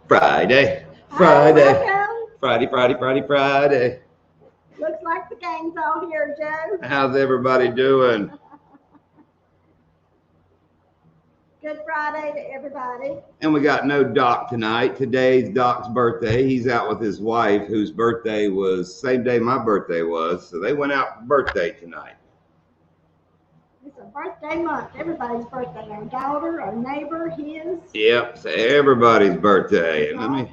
Friday, Hi, Friday, welcome. Friday. Looks like the gang's all here, Joe. How's everybody doing? Good Friday to everybody. And we got no Doc tonight. Today's Doc's birthday. He's out with his wife, whose birthday was same day my birthday was. So they went out for birthday tonight. It's a birthday month. Everybody's birthday. Our daughter, our neighbor, his. Yep, so everybody's birthday. And let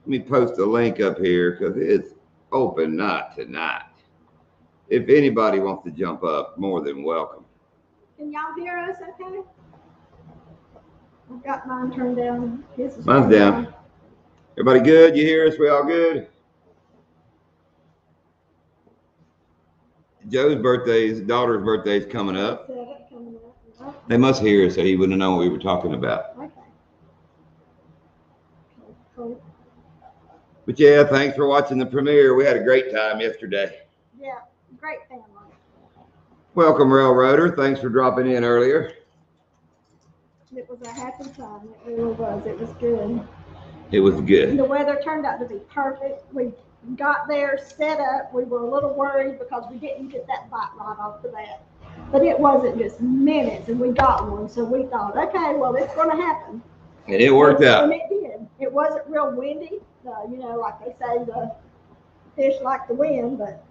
me post a link up here because it's open night tonight. If anybody wants to jump up, more than welcome. Can y'all hear us okay? I've got mine turned down. His is Mine's turned down. Everybody good? You hear us? We all good? Joe's birthday, his daughter's birthday is coming up. Coming up. They must hear us, so he wouldn't know what we were talking about. Okay. Cool. But yeah, thanks for watching the premiere. We had a great time yesterday. Yeah, great family. Welcome, Railroader. Thanks for dropping in earlier. It was a happy time. It really was. It was good. It was good. The weather turned out to be perfect. We got there, set up. We were a little worried because we didn't get that bite right off the bat. But it wasn't just minutes, and we got one. So we thought, okay, well, it's going to happen. And it worked out. And it did. It wasn't real windy. Like they say, the fish like the wind, but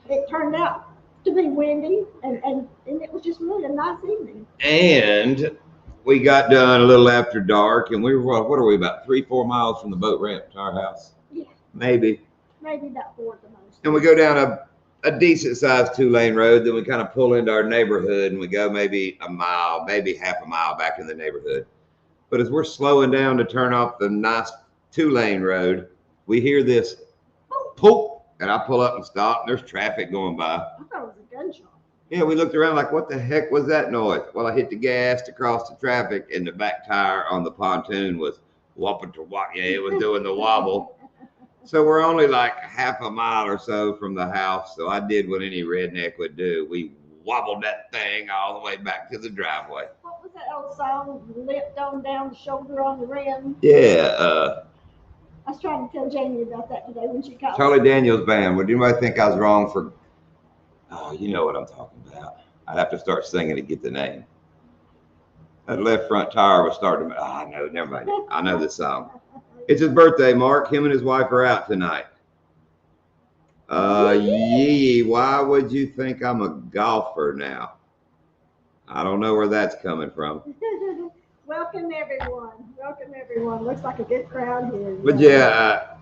it turned out to be windy, and it was just really a nice evening. And we got done a little after dark, and we were, what are we, about 3-4 miles from the boat ramp to our house? Yeah. Maybe About 4 at the most. And we go down a decent sized 2-lane road, then we kind of pull into our neighborhood and we go maybe a mile, maybe half a mile back in the neighborhood. But as we're slowing down to turn off the nice 2-lane road, we hear this poop, and I pull up and stop, and there's traffic going by. I thought it was a gunshot. Yeah, we looked around like, what the heck was that noise? Well, I hit the gas to cross the traffic, and the back tire on the pontoon was whopping to whop. Yeah, it was doing the wobble. So we're only like half a mile or so from the house. So I did what any redneck would do. We wobbled that thing all the way back to the driveway. What was that old song? Lift on down the shoulder on the rim. Yeah. I was trying to tell Jamie about that today when she called. Charlie Daniels Band. Would anybody think I was wrong for? Oh, you know what I'm talking about. I'd have to start singing to get the name. That left front tire was starting to. Oh, no, never mind. I know this song. It's his birthday, Mark. Him and his wife are out tonight. Yee, why would you think I'm a golfer now? I don't know where that's coming from. Welcome, everyone. Looks like a good crowd here. But yeah,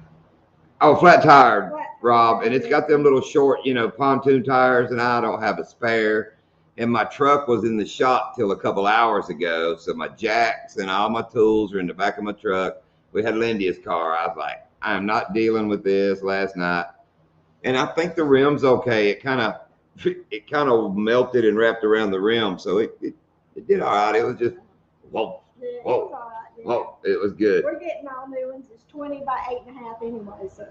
flat tire, Rob. And it's got them little short, pontoon tires, and I don't have a spare. And my truck was in the shop till a couple hours ago. So my jacks and all my tools are in the back of my truck. We had Lindy's car. I was like, I'm not dealing with this last night. And I think the rim's okay. It kind of melted and wrapped around the rim. So it did all right. It was just, whoa. It was good. We're getting all new ones. It's 20 by 8.5 anyway. So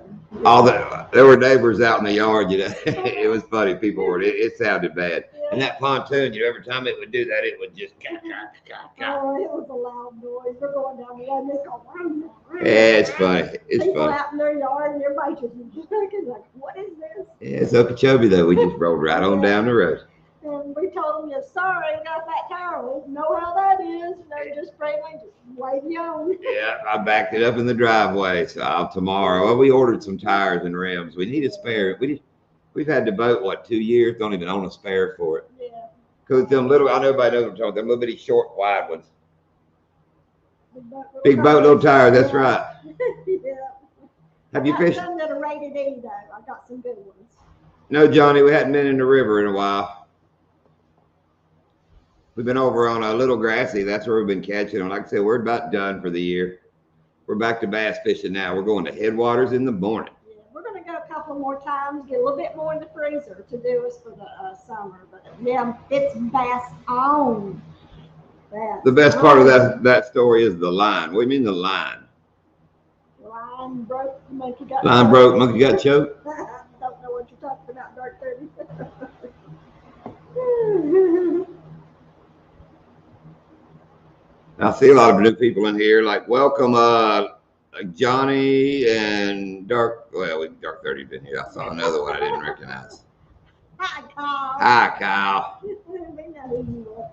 there were neighbors out in the yard. It was funny. People were. It sounded bad. Yeah. And that pontoon, every time it would do that, it would just. Oh, it was a loud noise. We're going down the road and it's going. Yeah, it's funny. People out in their yard and everybody just looking like, what is this? Yeah, it's Okeechobee though. We just rolled right on down the road. And we told them, sorry, we got that tire. We know how that is. They're just friendly, just wave you on. Yeah, I backed it up in the driveway. So tomorrow, well, we ordered some tires and rims. We need a spare. We've had the boat, 2 years? Don't even own a spare for it. Yeah. Because them little, I know everybody knows what I'm talking about, them little bitty short, wide ones. Big boat, little tire, that's right. Yeah. Have you fished? Some that are rated E, though. I got some good ones. No, Johnny, we hadn't been in the river in a while. We've been over on a Little Grassy. That's where we've been catching them. Like I said, we're about done for the year. We're back to bass fishing now. We're going to Headwaters in the morning. Yeah, we're going to go a couple more times, get a little bit more in the freezer to do us for the summer. But yeah, it's bass on. The best part of that story is the line. What do you mean the line? Line broke, monkey got line choked. Broke, monkey got choked. Don't know what you're talking about, Dark 30. I see a lot of new people in here. Like, welcome, like Johnny and Dark. Well, Dark 30 been here. I saw another one I didn't recognize. Hi, Kyle. Hi, Kyle. We know who you are.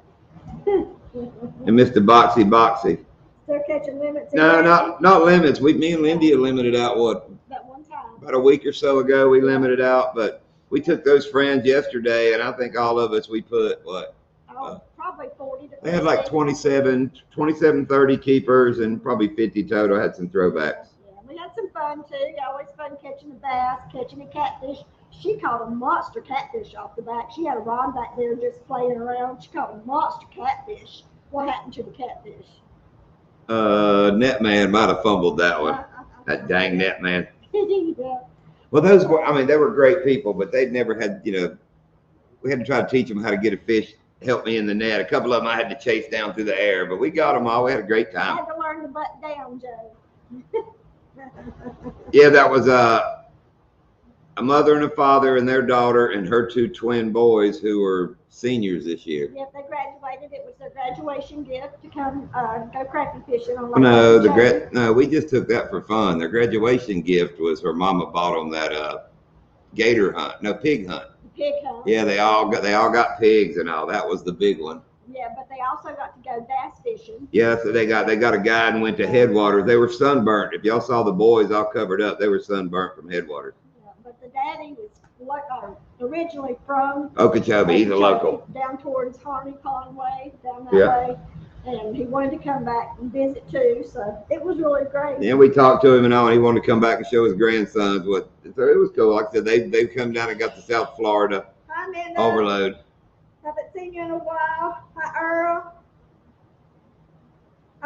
And Mr. Boxy. Still catching limits? No, again? not limits. Me and Lindy limited out what? That one time. About a week or so ago, we limited out, but we took those friends yesterday, and I think all of us, we put what? Oh, probably 40 to 50. They had like 27, 30 keepers, and probably 50 total. Had some throwbacks. Yeah, we had some fun too. Always fun catching a bass, catching a catfish. She caught a monster catfish off the back. She had a rod back there just playing around. She caught a monster catfish. What happened to the catfish? Netman might have fumbled that one. That dang Netman. Yeah. Well, those were, I mean, they were great people, but they'd never had, you know, we had to try to teach them how to get a fish, help me in the net. A couple of them I had to chase down through the air, but we got them all. We had a great I time. had to learn to butt down, Joe. Yeah, that was a mother and a father and their daughter and her two twin boys who were seniors this year. Yep, they graduated. It was their graduation gift to come go crappie fishing on Lake No, we just took that for fun. Their graduation gift was her mama bought them that pig hunt. The pig hunt. Yeah, they all got pigs and all. That was the big one. Yeah, but they also got to go bass fishing. Yeah, so they got a guide and went to Headwaters. They were sunburnt. If y'all saw the boys all covered up, they were sunburnt from Headwaters. Yeah, but the daddy was originally from Okeechobee. He's a local. Down towards Harney Pond way, down that Yeah. way. And he wanted to come back and visit too, so it was really great. Yeah, we talked to him and all, and he wanted to come back and show his grandsons what. So it was cool. Like I said, they've come down and got the South Florida Hi, Minna. overload. Haven't seen you in a while. Hi, Earl.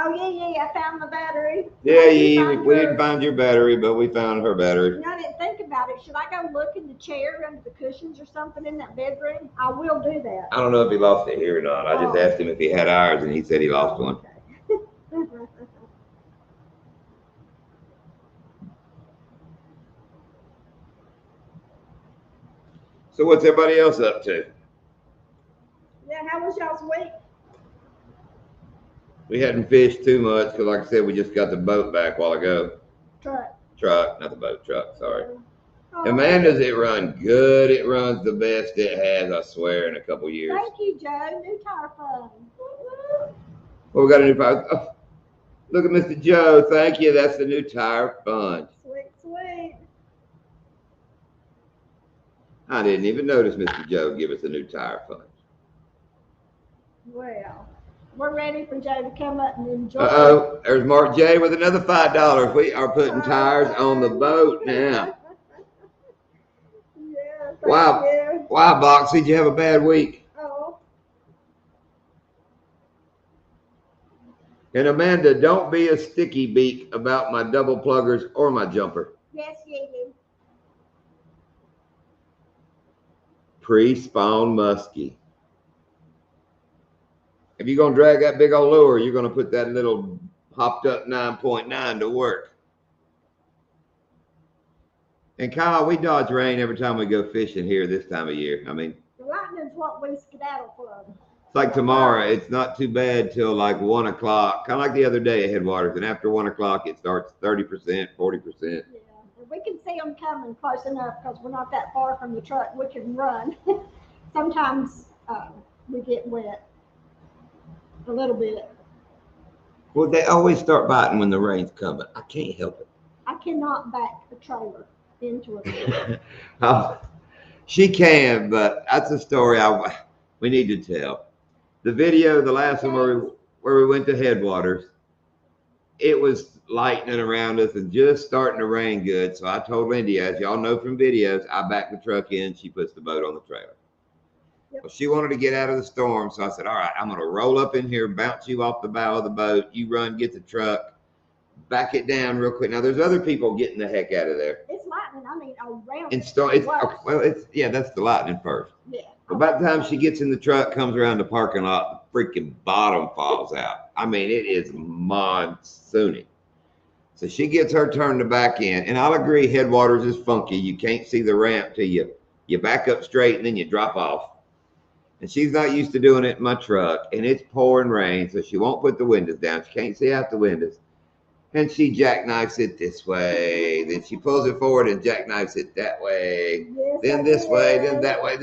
Oh, yeah, I found the battery. Yeah, we didn't find your battery, but we found her battery. I didn't think about it. Should I go look in the chair under the cushions or something in that bedroom? I will do that. I don't know if he lost it here or not. I just asked him if he had ours, and he said he lost one. Okay. So what's everybody else up to? Yeah, how was y'all's week? We hadn't fished too much because, like I said, we just got the boat back a while ago. Truck, Not the boat, truck, sorry. Oh, Amanda's, it run good. It runs the best it has, I swear, in a couple years. Thank you, Joe. New tire fun. Well, we got a new tire. Oh, look at Mr. Joe. Thank you. That's the new tire fund. Sweet. I didn't even notice Mr. Joe give us a new tire fund. Well, we're ready for Joe to come up and enjoy. Uh-oh, there's Mark J with another $5. We are putting tires on the boat now. Yeah, Wow. you. Why, Boxy? Did you have a bad week? Oh, And Amanda, don't be a sticky beak about my double pluggers or my jumper. yes, you do. Pre-spawn muskie. If you're going to drag that big old lure, you're going to put that little hopped up 9.9 to work. And Kyle, we dodge rain every time we go fishing here this time of year. I mean, The lightning's what we skedaddle from. it's like tomorrow. It's not too bad till like 1 o'clock, kind of like the other day at Headwaters. And after 1 o'clock, it starts 30%, 40%. Yeah, and we can see them coming close enough because we're not that far from the truck. We can run. Sometimes we get wet a little bit. Well, they always start biting when the rain's coming. I can't help it. I cannot back a trailer into it. She can, but that's a story we need to tell. The video, the last one where we went to Headwaters, it was lightning around us and just starting to rain good. So I told Lindy, as y'all know from videos, I back the truck in. She puts the boat on the trailer. Yep. Well, she wanted to get out of the storm. So I said, all right, I'm going to roll up in here, bounce you off the bow of the boat. You run, get the truck, back it down real quick. Now, there's other people getting the heck out of there. It's lightning. I mean, around. And that's the lightning first. Yeah. But by the time she gets in the truck, comes around the parking lot, the freaking bottom falls out. I mean, it is monsoony. So she gets her turn to back in. And I'll agree, Headwaters is funky. You can't see the ramp till you back up straight and then you drop off. And she's not used to doing it in my truck, and it's pouring rain, so she won't put the windows down. She can't see out the windows. And she jackknifes it this way. Then she pulls it forward and jackknifes it that way. Yes, Then I this way, did. then that way.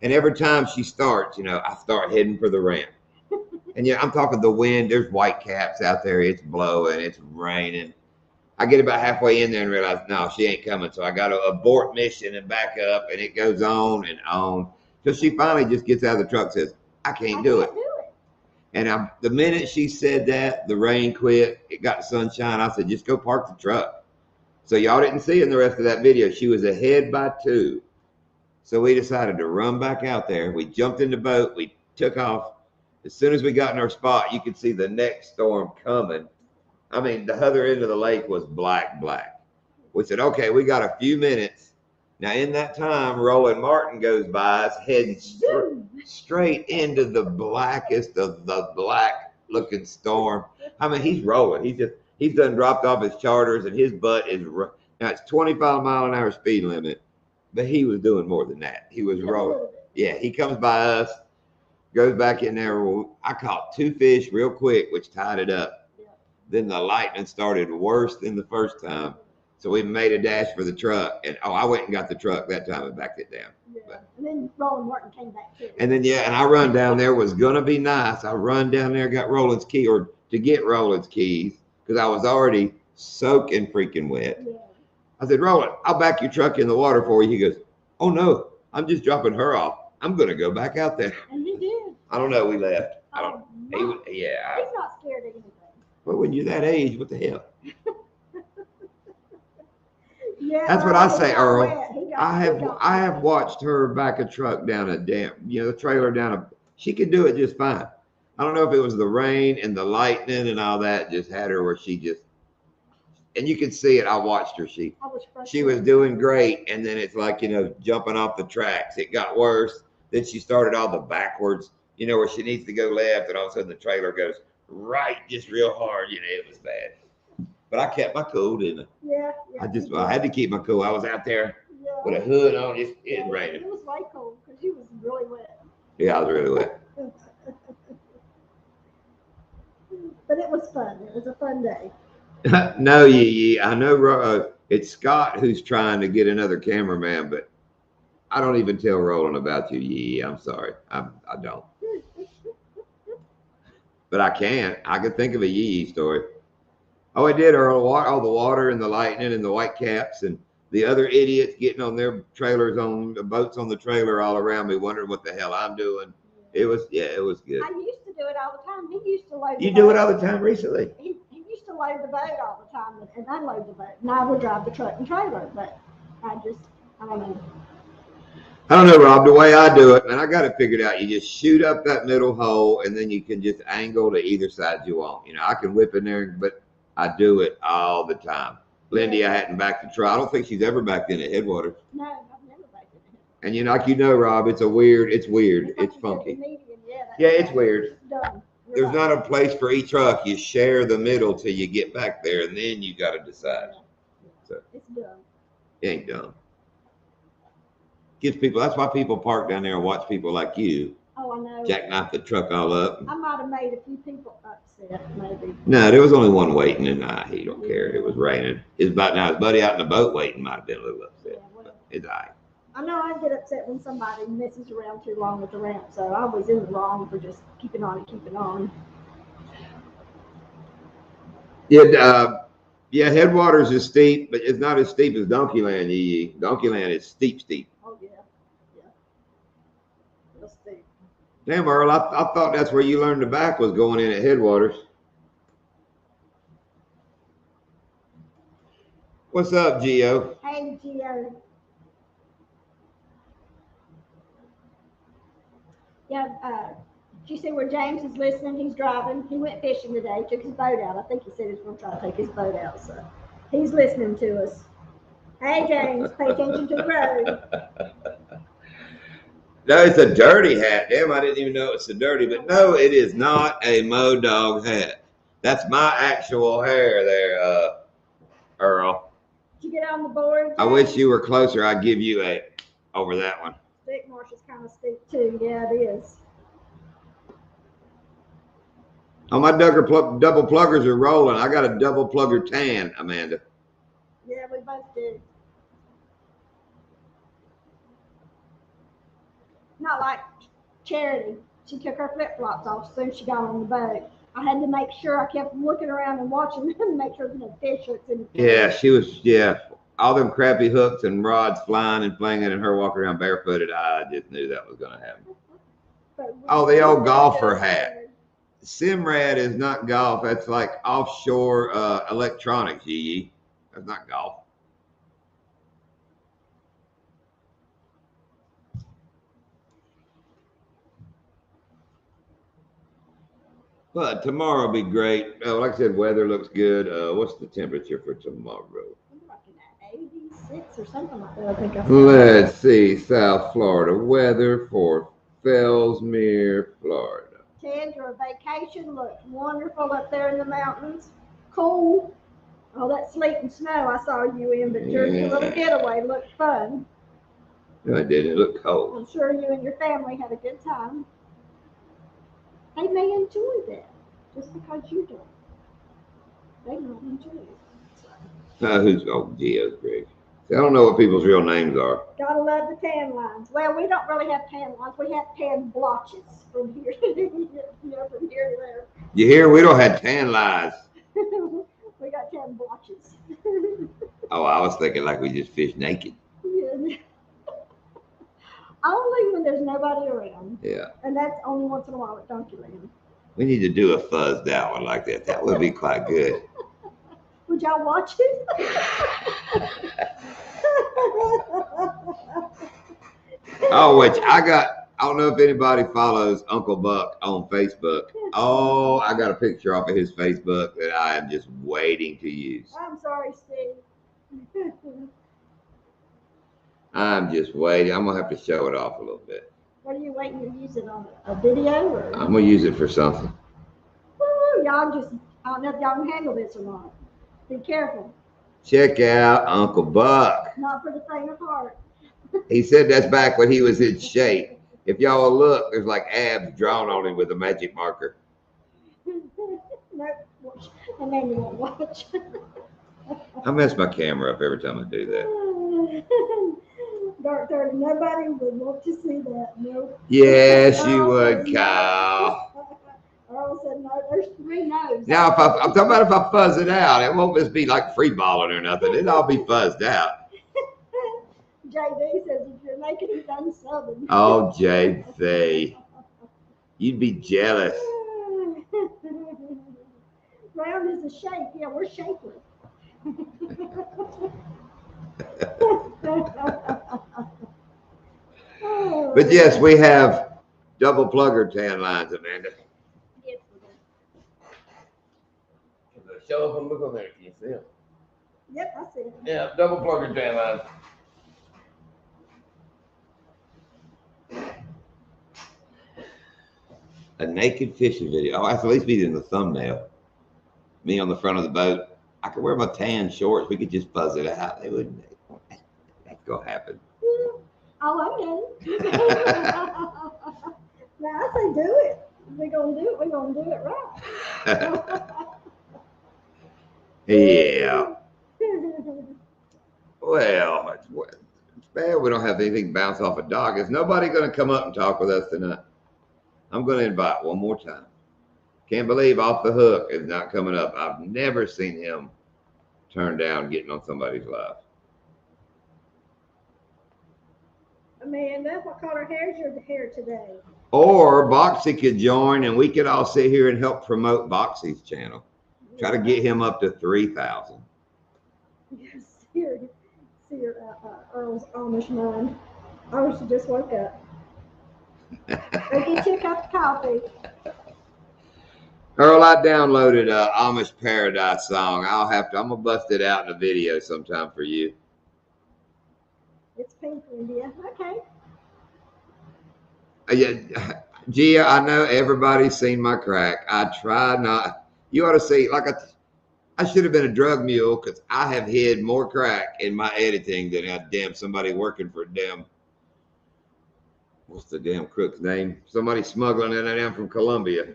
And every time she starts, I start heading for the ramp. And I'm talking the wind. There's white caps out there. It's blowing. It's raining. I get about halfway in there and realize, no, she ain't coming. So I got to abort mission and back up, and it goes on and on. So she finally just gets out of the truck and says, I can't do it. And the minute she said that, the rain quit. It got sunshine. I said, just go park the truck. So y'all didn't see in the rest of that video. She was ahead by 2. So we decided to run back out there. We jumped in the boat. We took off. As soon as we got in our spot, you could see the next storm coming. I mean, the other end of the lake was black. We said, okay, we got a few minutes. Now, in that time, Roland Martin goes by us heading straight into the blackest of the black looking storm. I mean, he's rolling. He's done dropped off his charters, and his butt is, now it's 25-mile-an-hour speed limit, but he was doing more than that. He was rolling. Yeah, he comes by us, goes back in there. I caught 2 fish real quick, which tied it up. Then the lightning started worse than the first time. So we made a dash for the truck. And I went and got the truck that time and backed it down. Yeah. But, and then Roland Martin came back too. And then, and I run down there, was going to be nice. I run down there, got Roland's key, or to get Roland's keys, because I was already soaking freaking wet. Yeah. I said, Roland, I'll back your truck in the water for you. He goes, oh no, I'm just dropping her off. I'm going to go back out there. And he did. I don't know. We left. I don't. He's not scared of anything. Well, when you're that age, what the hell? Yeah, that's what I say, Earl. I have watched her back a truck down a the trailer down she could do it just fine. I don't know if it was the rain and the lightning and all that just had her where she just, and you could see it. I watched her. She was doing great. And then it's like, jumping off the tracks. It got worse. Then she started all the backwards, where she needs to go left. And all of a sudden the trailer goes right, just real hard. It was bad. But I kept my cool, didn't I? Yeah. I had to keep my cool. I was out there with a hood on. It was raining. It was way cold because you was really wet. Yeah, I was really wet. But it was fun. It was a fun day. No, I know it's Scott who's trying to get another cameraman, but I don't even tell Roland about you, I'm sorry. I don't. But I can. I could think of a Yee story. Oh, I did, Earl. All the water and the lightning and the white caps and the other idiots getting on their trailers, on the boats on the trailer all around me, wondering what the hell I'm doing. It was good. I used to do it all the time. He used to load the boat. You do it all the time recently? He used to load the boat all the time and unload the boat. And I would drive the truck and trailer, but I don't know. I don't know, Rob, the way I do it, and I got it figured out. You just shoot up that middle hole, and then you can just angle to either side you want. I can whip in there, but I do it all the time. Lindy, I hadn't backed the truck. I don't think she's ever backed in at Headwaters. No, I've never backed in it. And like Rob, it's weird. It's funky. Yeah, it's weird. Dumb. There's not a place for each truck. You share the middle till you get back there, and then you got to decide. Yeah. So it's dumb. It ain't dumb. Gives people. That's why people park down there and watch people like you. Oh, I know. Jackknife the truck all up. I might have made a few people upset, maybe. No, there was only one waiting, and he don't care. It was raining. His buddy out in the boat waiting might have been a little upset. Yeah, well, it's all right. I know I get upset when somebody messes around too long with the ramp, so I was in the wrong for just keeping on and keeping on. Yeah, Headwaters is steep, but it's not as steep as Donkeyland. Donkeyland is steep. Oh, yeah. Real steep. Damn, Earl, I thought that's where you learned to back was going in at Headwaters. What's up, Gio? Hey, Gio. Yeah, did you see where James is listening? He's driving. He went fishing today, took his boat out. I think he said he was going to try to take his boat out, so he's listening to us. Hey, James, pay attention to the road. No, it's a dirty hat. Damn, I didn't even know it's a dirty, but no, it is not a Modog hat. That's my actual hair there, Earl. Did you get on the board, James? I wish you were closer. I'd give you over that one. Stick marsh is kind of steep too. Yeah, it is. Oh, my double pluggers are rolling. I got a double plugger tan, Amanda. Yeah, we both did. Not like Charity. She took her flip flops off as soon as she got on the boat. I had to make sure I kept looking around and watching them to make sure there's no fish hooks in the Yeah, she was. Yeah, all them crappy hooks and rods flying and flinging, and her walking around barefooted. I just knew that was going to happen. Oh, the old golfer hat. Simrad is not golf. That's like offshore electronics, Yee. That's not golf. But tomorrow will be great. Like I said, weather looks good. What's the temperature for tomorrow? I'm looking at 86 or something like that. I think I said. Let's see. South Florida weather for Fellsmere, Florida. Ted, your vacation looked wonderful up there in the mountains. Cool. All that sleet and snow I saw you in, but your little getaway looked fun. No, it didn't. It looked cold. I'm sure you and your family had a good time. They may enjoy that just because you don't. They might enjoy it. Who's Geo's Greg? I don't know what people's real names are. Gotta love the tan lines. Well, we don't really have tan lines. We have tan blotches from here, from here to there. You hear? We don't have tan lines. We got tan blotches. Oh, I was thinking like we just fish naked. Yeah. Only when there's nobody around. Yeah. And that's only once in a while at Donkeyland. We need to do a fuzzed out one like that. That would be quite good. Would y'all watch it? Oh, which I don't know if anybody follows Uncle Buck on Facebook. Oh, I got a picture off of his Facebook that I am just waiting to use. I'm sorry, Steve. I'm just waiting. I'm going to have to show it off a little bit. What are you waiting to use it on? A video? Or? I'm going to use it for something. Woo, y'all just, I don't know if y'all can handle this or not. Be careful. Check out Uncle Buck. Not for the faint of heart. He said that's back when he was in shape. If y'all will look, there's like abs drawn on him with a magic marker. Nope. And then you won't watch. I mess my camera up every time I do that. Dark 30, nobody would want to see that. Nope. Yes, you would, Kyle. All of a sudden, no, there's 3 no's. Now, I'm talking about if I fuzz it out, it won't just be like free balling or nothing. It'll all be fuzzed out. JD says if you're naked, he's unsubbing. Oh, JC. You'd be jealous. Round is a shape. Yeah, we're shapely. But yes, we have double plugger tan lines, Amanda. Yes, we do. Show them. Look on there. Can you see them? Yep, I see it. Yeah, double plugger tan lines. A naked fishing video. Oh, at least be in the thumbnail. Me on the front of the boat. I could wear my tan shorts. We could just buzz it out. They wouldn't. That's gonna happen. Oh, okay. Now I say do it. If we're gonna do it, we're gonna do it right. Yeah. Well, it's bad we don't have anything bounce off a dock. Is nobody gonna come up and talk with us tonight? I'm gonna invite one more time. Can't believe Off the Hook is not coming up. I've never seen him turn down getting on somebody's live. Amanda, what color hair is your hair today? Or Boxy could join and we could all sit here and help promote Boxy's channel. Try to get him up to 3,000. Yes, see your Earl's Amish mind. Amish just woke up. Go get you a cup of coffee. Earl, I downloaded Amish Paradise song. I'm gonna bust it out in a video sometime for you. It's pink, India. Okay. Yeah, Gia, I know everybody's seen my crack. I try not. You ought to see, like I should have been a drug mule because I have hid more crack in my editing than damn somebody working for what's the damn crook's name? Somebody smuggling it down from Colombia.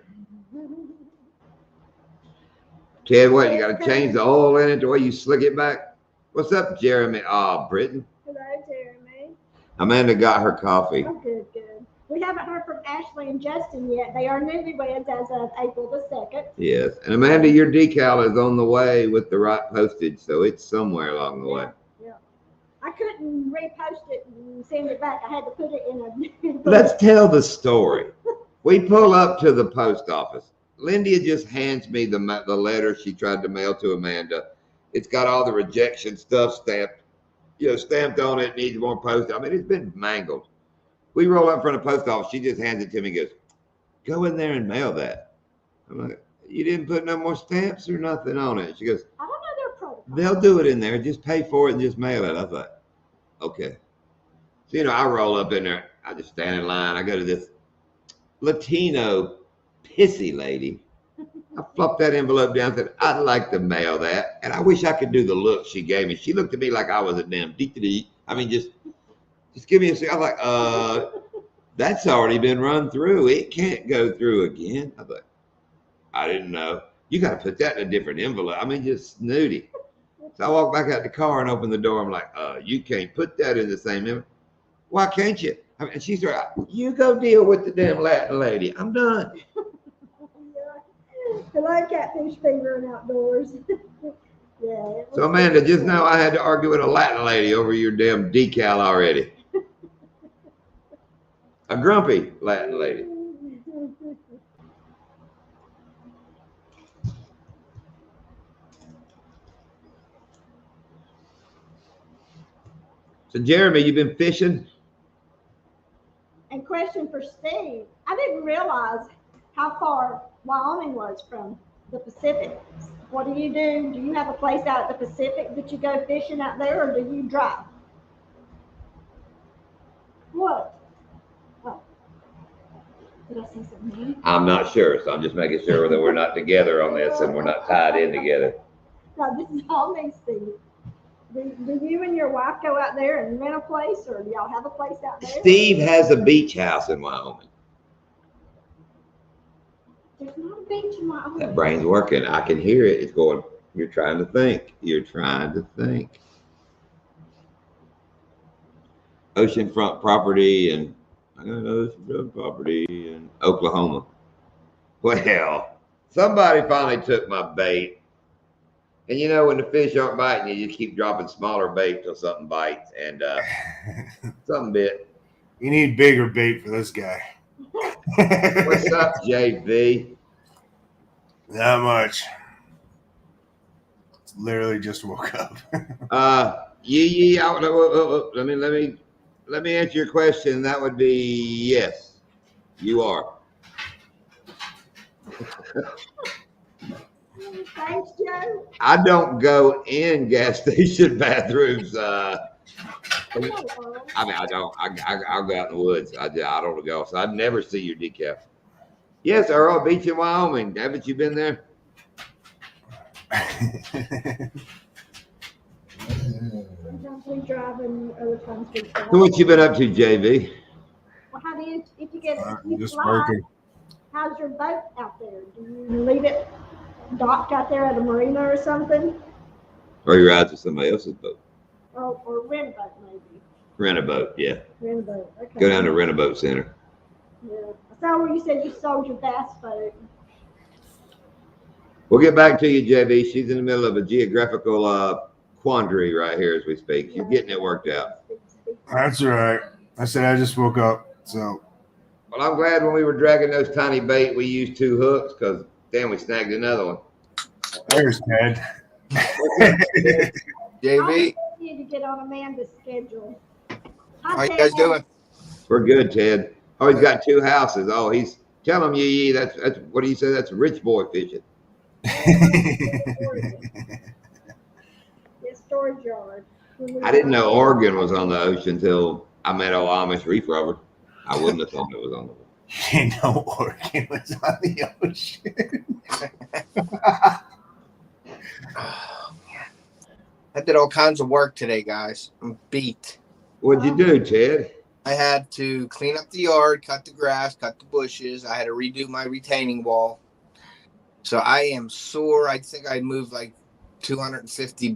Ted, what, you got to change the oil in it the way you slick it back? What's up, Jeremy? Oh, Britton. Hello, Jeremy. Amanda got her coffee. Oh, good, good. We haven't heard from Ashley and Justin yet. They are newlyweds as of April the 2nd. Yes. And Amanda, your decal is on the way with the right postage, so it's somewhere along the way. Yeah. I couldn't repost it and send it back. I had to put it in a... Let's tell the story. We pull up to the post office. Lindia just hands me the letter she tried to mail to Amanda. It's got all the rejection stuff stamped, stamped on it, needs more post. I mean, it's been mangled. We roll up in front of the post office. She just hands it to me and goes, go in there and mail that. I'm like, you didn't put no more stamps or nothing on it. She goes, I don't know their protocol. they'll do it in there. Just pay for it and just mail it. I thought, okay. So, I roll up in there. I just stand in line. I go to this Latino pissy lady. I flopped that envelope down and said, I'd like to mail that. And I wish I could do the look she gave me. She looked at me like I was a damn dee. I mean, just give me a second. I'm like, that's already been run through. It can't go through again. I thought, I didn't know. You got to put that in a different envelope. I mean, just snooty. So I walk back out the car and open the door. I'm like, you can't put that in the same envelope. Why can't you? I mean, and she's like, you go deal with the damn Latin lady. I'm done. I like catfish fever outdoors. Yeah. So Amanda, just know I had to argue with a Latin lady over your damn decal already. A grumpy Latin lady. So Jeremy, you been fishing? And question for Steve. I didn't realize how far Wyoming was from the Pacific. What do you do? Do you have a place out at the Pacific that you go fishing out there, or do you drive? What? Oh. Did I say something? I'm not sure, so I'm just making sure that we're not together on this and we're not tied in together. No, this is all me, Steve. Do you and your wife go out there and rent a place, or do y'all have a place out there? Steve has a beach house in Wyoming. There's not a beach in Wyoming. That brain's working. I can hear it. It's going, you're trying to think. You're trying to think. Oceanfront property and I got oceanfront property in Oklahoma. Well, somebody finally took my bait. And when the fish aren't biting, you just keep dropping smaller bait till something bites. And something bit. You need bigger bait for this guy. What's up, JV? Not much. Literally just woke up. Let me answer your question. That would be yes, you are. Thanks, Joe. I don't go in gas station bathrooms. I mean, I don't. I'll go out in the woods. I don't go. So I'd never see your decaf. Yes, Earl Beach in Wyoming. Haven't you been there? Sometimes we drive and other times we drive. So what you been up to, JV? Well, how do you, if you get, if you just fly, working. how's your boat out there? Do you leave it docked out there at a marina or something? Or you ride to somebody else's boat? Or rent a boat maybe. Rent a boat, yeah. Rent a boat, okay. Go down to Rent a Boat Center. Yeah. I saw where you said you sold your bass boat. We'll get back to you, JV. She's in the middle of a geographical quandary right here as we speak. She's getting it worked out. That's all right. I said I just woke up, so. Well, I'm glad when we were dragging those tiny bait, we used 2 hooks because then we snagged another one. There's Ted. JV, I need to get on Amanda's schedule. how you guys doing? We're good, Ted. Oh, he's got 2 houses. Oh, he's tell him, Yee, that's what do you say? That's rich boy fishing. Storage yard. I didn't know Oregon was on the ocean until I met old Amish reef rubber. I wouldn't have thought it was on the ocean. You know Oregon was on the ocean. I did all kinds of work today, guys. I'm beat. What'd you do, Ted? I had to clean up the yard, cut the grass, cut the bushes. I had to redo my retaining wall. So I am sore. I think I moved like 250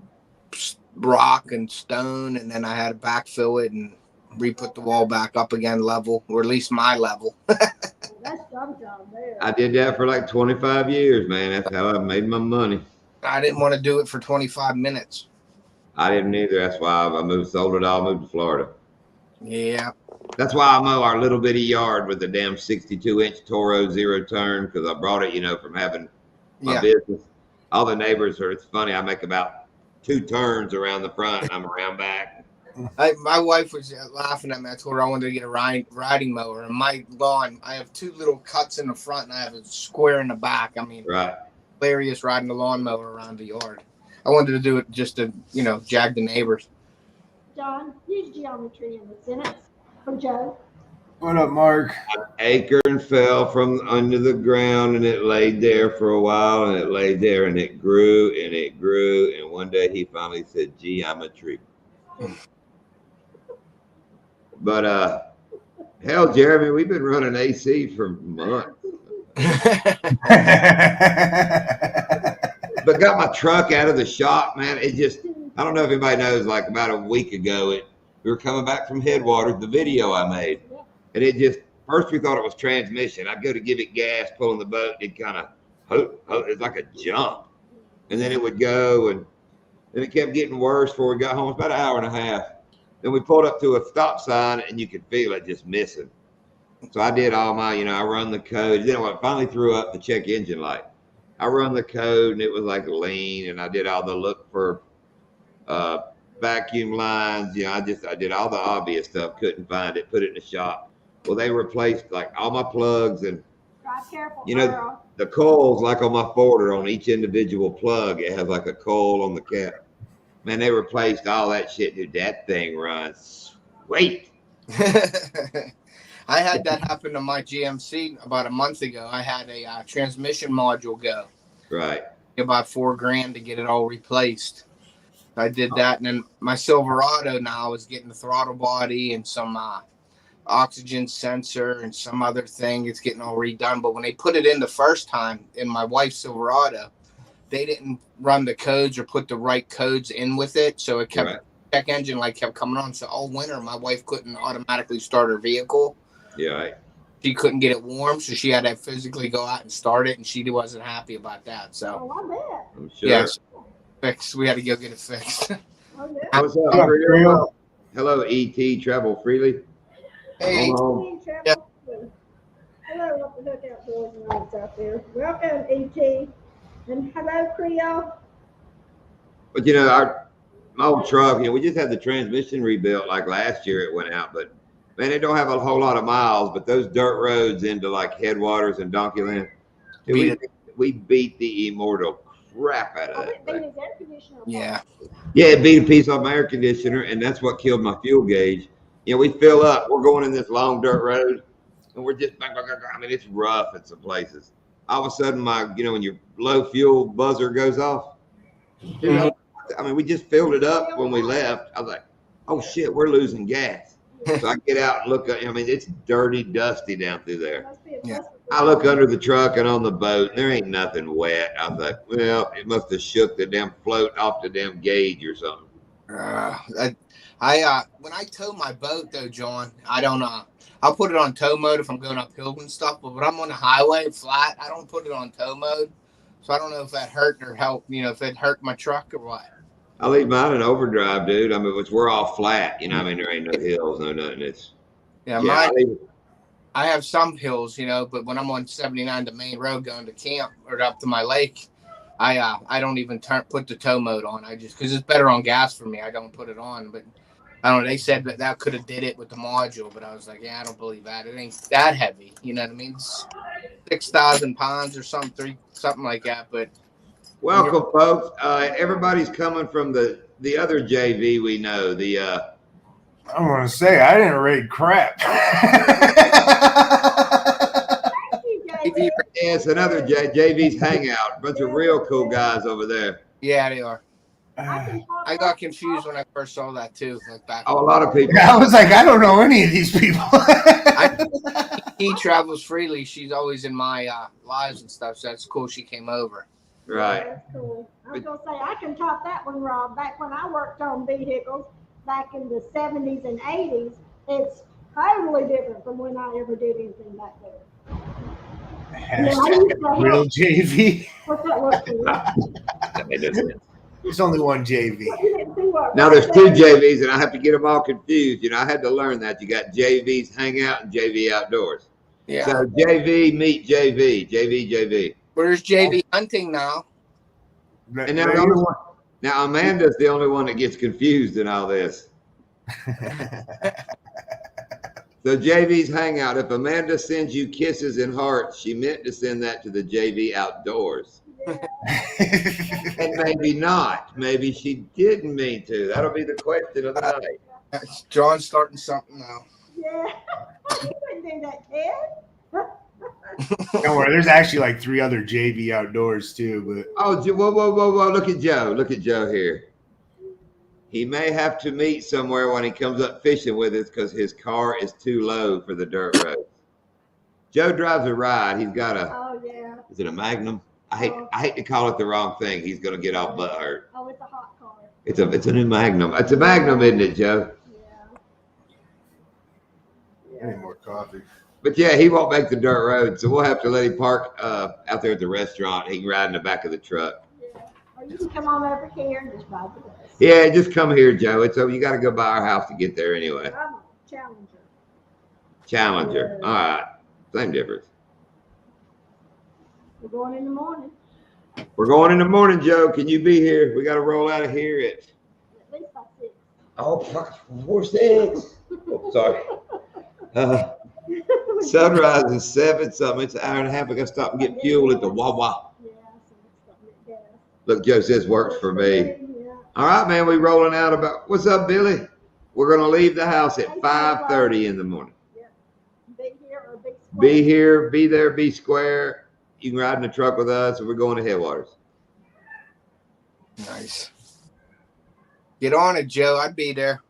rock and stone, and then I had to backfill it and re-put the wall back up again level, or at least my level. That's some job there. I did that for like 25 years, man. That's how I made my money. I didn't want to do it for 25 minutes. I didn't either. That's why I sold it all, moved to Florida. Yeah. That's why I mow our little bitty yard with the damn 62-inch Toro zero turn, because I brought it, from having my business. All the neighbors it's funny, I make about 2 turns around the front and I'm around back. My wife was laughing at me. I told her I wanted to get a riding mower. And my lawn, I have 2 little cuts in the front and I have a square in the back. I mean, right. Hilarious riding a lawnmower around the yard. I wanted to do it just to, jag the neighbors. John, use geometry in the sentence for Joe. What up, Mark? An acorn fell from under the ground and it laid there for a while and it laid there and it grew and it grew. And one day he finally said, geometry. But, hell, Jeremy, we've been running AC for months. But got my truck out of the shop, man. It just, I don't know if anybody knows, like about a week ago, we were coming back from Headwaters, the video I made. And it just, first we thought it was transmission. I'd go to give it gas, pulling the boat, it'd kind of, it's like a jump. And then it would go, and then it kept getting worse before we got home. It's about an hour and a half. Then we pulled up to a stop sign, and you could feel it just missing. So I did all my, I run the code. Then I finally threw up the check engine light. I run the code, and it was like lean, and I did all the look for vacuum lines. I did all the obvious stuff. Couldn't find it. Put it in the shop. Well, they replaced like all my plugs and, Drive careful, the coils, like on my Forder, on each individual plug, it has like a coil on the cap. Man, they replaced all that shit, dude. That thing runs sweet. I had that happen to my GMC about a month ago. I had a transmission module go. Right. About $4,000 to get it all replaced. I did that, and then my Silverado now is getting the throttle body and some oxygen sensor and some other thing. It's getting all redone. But when they put it in the first time in my wife's Silverado, they didn't run the codes or put the right codes in with it, so it kept check engine light kept coming on. So all winter, my wife couldn't automatically start her vehicle. Yeah. Right. She couldn't get it warm, so she had to physically go out and start it, and she wasn't happy about that. So, I bet. I'm sure. Yes, fixed. We had to go get it fixed. What's up, Creel? Hello, ET. Travel freely. Hey. Hello, up the hook outdoors and lights out there. Welcome, ET. And hello, Creole. But my old truck, we just had the transmission rebuilt like last year. It went out, but man, it don't have a whole lot of miles. But those dirt roads into like Headwaters and Donkeyland, we beat the immortal crap out of that thing. Yeah. Yeah, it beat a piece off my air conditioner, and that's what killed my fuel gauge. We fill up. We're going in this long dirt road, and we're just, it's rough in some places. All of a sudden, when your low fuel buzzer goes off, we just filled it up when we left. I was like, oh shit, we're losing gas. So I get out and look, it's dirty, dusty down through there. Yeah. I look under the truck and on the boat, and there ain't nothing wet. I was like, well, it must have shook the damn float off the damn gauge or something. When I tow my boat though, John, I don't I'll put it on tow mode if I'm going uphill and stuff, but when I'm on the highway flat, I don't put it on tow mode. So I don't know if that hurt or helped, if it hurt my truck or what. I leave mine in overdrive, dude. We're all flat, there ain't no hills, no nothing. I have some hills, but when I'm on 79, the main road going to camp or up to my lake, I don't even put the tow mode on. I just, because it's better on gas for me, I don't put it on. But I don't know. They said that could have did it with the module, but I was like, yeah, I don't believe that. It ain't that heavy. You know what I mean? It's 6,000 pounds or something like that. But welcome, folks. Everybody's coming from the other JV we know. I want to say I didn't rate crap. Yeah, it's another JV's hangout. A bunch of real cool guys over there. Yeah, they are. can talk I got confused when I first saw that too. Like back. Oh, a lot of people. I was like, I don't know any of these people. He travels freely. She's always in my lives and stuff. So that's cool. She came over. Right. That's cool. I was gonna say I can top that one, Rob. Back when I worked on vehicles back in the 70s and 80s, it's totally different from when I ever did anything back there. Hashtag real JV. What's that look for? That made no sense. There's only one JV. You didn't see what Now there's two JVs, and I have to get them all confused. You know, I had to learn that. You got JV's Hangout and JV Outdoors. Yeah. So JV meet JV, JV. Where's JV hunting now? And now, the only one, now Amanda's the only one that gets confused in all this. So JV's Hangout. If Amanda sends you kisses and hearts, she meant to send that to the JV Outdoors. And maybe not. Maybe she didn't mean to. That'll be the question of the night. John's starting something now. Yeah. You wouldn't do that, Ted. Don't worry, there's actually like 3 other JV Outdoors too. But Oh, whoa. Look at Joe. Look at Joe here. He may have to meet somewhere when he comes up fishing with us because his car is too low for the dirt road. Joe drives a ride. He's got a, Oh yeah. is it a Magnum? I hate to call it the wrong thing. He's going to get all butt hurt. Oh, it's a hot car. It's a new Magnum. It's a Magnum, isn't it, Joe? Yeah. I need more coffee. But yeah, he won't make the dirt road, so we'll have to let him park out there at the restaurant. He can ride in the back of the truck. Yeah. Or you can come on over here and just ride with us. Yeah, just come here, Joe. It's you got to go by our house to get there anyway. I'm a Challenger. Challenger. All right, same difference. We're going in the morning. We're going in the morning, Joe. Can you be here? We got to roll out of here at At least by 6. oh fuck 4-6. Oh, sorry. Sunrise is 7 something. It's an hour and a half. I got to stop and get fuel at the Wawa. Yeah, so it's something to get us. Look, Joe says works for me. Yeah. All right, man. We rolling out about. What's up, Billy? We're gonna leave the house at 5:30 in the morning. Be here or be square. Be here, be there, be square. You can ride in the truck with us, and we're going to Headwaters. Nice. Get on it, Joe. I'd be there.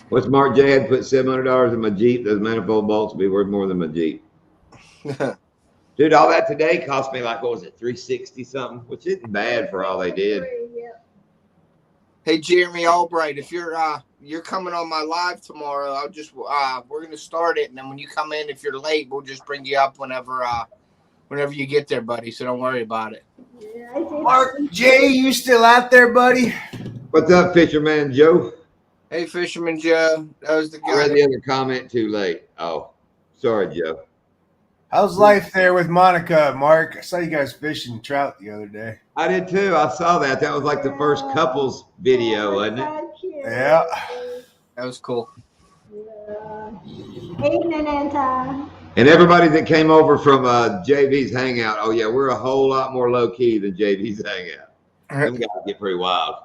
What's Mark J had put $700 in my Jeep? Those manifold bolts will be worth more than my Jeep. Dude, all that today cost me like, what was it, $360 something, which isn't bad for all they did. Yeah. Hey, Jeremy Albright, if you're coming on my live tomorrow, I'll just we're gonna start it, and then when you come in, if you're late, we'll just bring you up whenever you get there, buddy. So don't worry about it. Yeah, I see. Mark J, you still out there, buddy? What's up, Fisherman Joe? Hey, Fisherman Joe, that was the I guy. read the other comment too late. Oh, sorry, Joe. How's life there with Monica, Mark? I saw you guys fishing trout the other day. I did too. I saw that. That was like the first couples video, wasn't it? So cute. Yeah. That was cool. Yeah. Evening, Anton. And everybody that came over from JV's Hangout, oh yeah, we're a whole lot more low key than JV's Hangout. Them guys get pretty wild.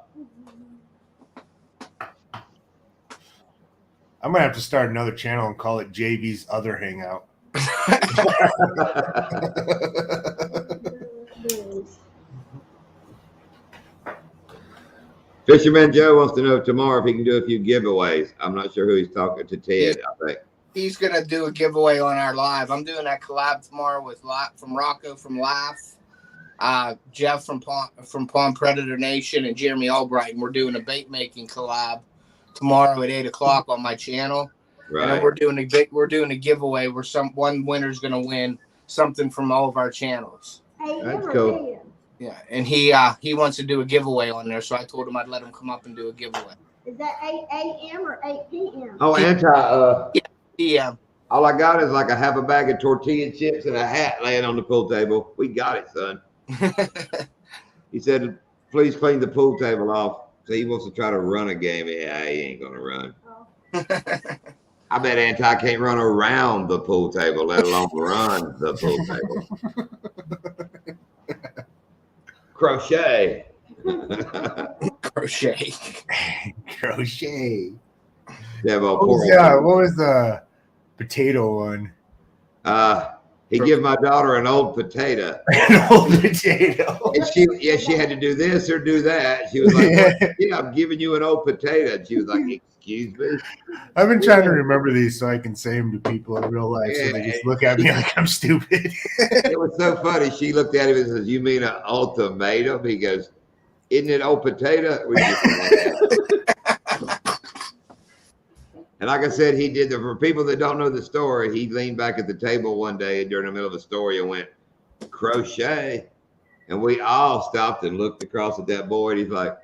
I'm gonna have to start another channel and call it JV's Other Hangout. Fisherman Joe wants to know tomorrow if he can do a few giveaways. I'm not sure who he's talking to. Ted, I think. He's gonna do a giveaway on our live. I'm doing that collab tomorrow with from Rocco from Laugh, Jeff from Pawn Predator Nation, and Jeremy Albright. And we're doing a bait making collab tomorrow at 8:00 on my channel. Right. And we're doing a giveaway where one winner's gonna win something from all of our channels. That's cool. Yeah, and he wants to do a giveaway on there, so I told him I'd let him come up and do a giveaway. Is that 8 a.m. or 8 p.m.? Oh, Yeah. all I got is like I have a bag of tortilla chips and a hat laying on the pool table. We got it, son. He said, please clean the pool table off. So he wants to try to run a game. Yeah, he ain't gonna run. Oh. I bet Anti can't run around the pool table, let alone run the pool table. Crochet. Crochet. Crochet. Yeah, well, What was the potato one? He gave my daughter an old potato. An old potato. And she had to do this or do that. She was like, yeah, I'm giving you an old potato. And she was like, excuse me. I've been trying to remember these so I can say them to people in real life, so they just look at me like I'm stupid. It was so funny. She looked at him and says, "You mean an ultimatum?" He goes, "Isn't it old potato?" We just and like I said, he did for people that don't know the story, he leaned back at the table one day during the middle of the story and went, "Crochet." And we all stopped and looked across at that boy, and he's like,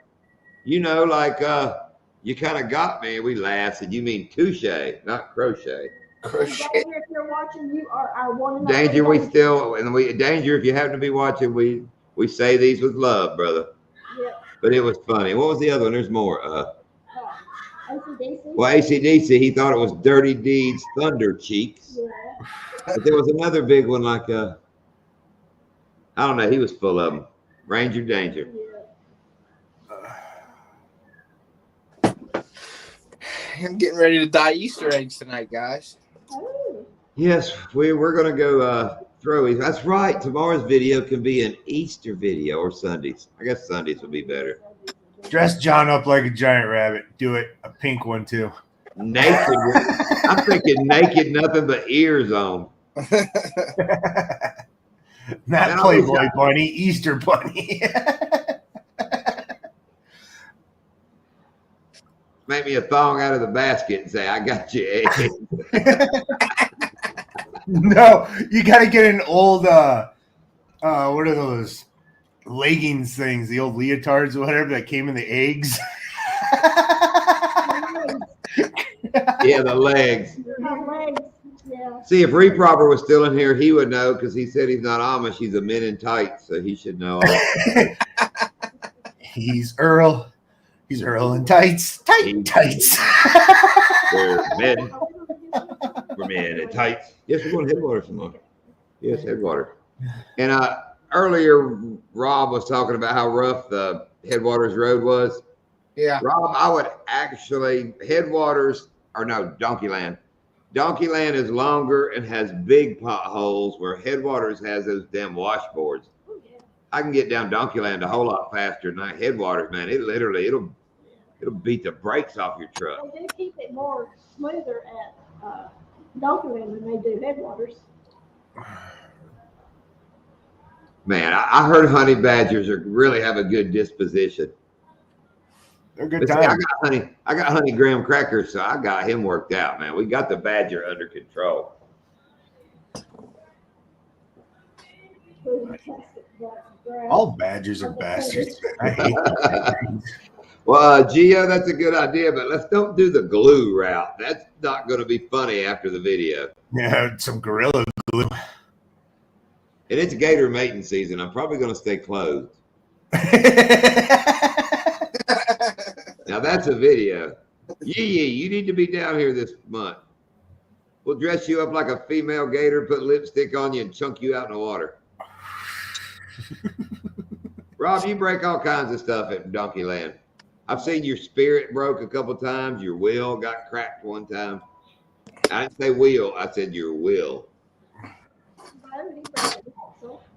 you kind of got me. And we laughed. And you mean touche, not crochet. Crochet. Danger, if you're watching, you are our one and Danger, only Danger, if you happen to be watching, we say these with love, brother. Yeah. But it was funny. What was the other one? There's more. AC/DC. Well, AC/DC, he thought it was Dirty Deeds, Thunder Cheeks. Yeah. But there was another big one like, I don't know. He was full of them. Ranger Danger. Yeah. I'm getting ready to dye Easter eggs tonight, guys. Oh. Yes, we're going to go throw. That's right. Tomorrow's video can be an Easter video or Sundays. I guess Sundays would be better. Dress John up like a giant rabbit. Do it. A pink one, too. Naked. I'm thinking naked, nothing but ears on. Not Playboy Bunny, Easter Bunny. Make me a thong out of the basket and say, "I got you eggs." No, you got to get an old, what are those leggings things, the old leotards or whatever that came in the eggs? Yeah, the legs. Legs. Yeah. See, if Reef Robber was still in here, he would know because he said he's not Amish. He's a men in tights, so he should know. He's Earl. He's Earl in tights. Tights. We're men. We're men in tights. Yes, we're going to Headwaters tomorrow. Yes, Headwaters. And earlier, Rob was talking about how rough the Headwaters Road was. Yeah. Rob, I would actually, Donkeyland. Donkeyland is longer and has big potholes where Headwaters has those damn washboards. Oh, yeah. I can get down Donkeyland a whole lot faster than Headwaters, man. It'll beat the brakes off your truck. They do keep it more smoother at Donkeyland than they do Headwaters. Man, I heard honey badgers really have a good disposition. They're good But see, times. I got honey graham crackers, so I got him worked out, man. We got the badger under control. All badgers are bastards. I hate them. Well, Gio, that's a good idea, but let's don't do the glue route. That's not going to be funny after the video. Yeah, some gorilla glue. And it's gator mating season. I'm probably going to stay closed. Now that's a video. Yee, you need to be down here this month. We'll dress you up like a female gator, put lipstick on you, and chunk you out in the water. Rob, you break all kinds of stuff at Donkeyland. I've seen your spirit broke a couple times. Your wheel got cracked one time. I didn't say wheel. I said your will.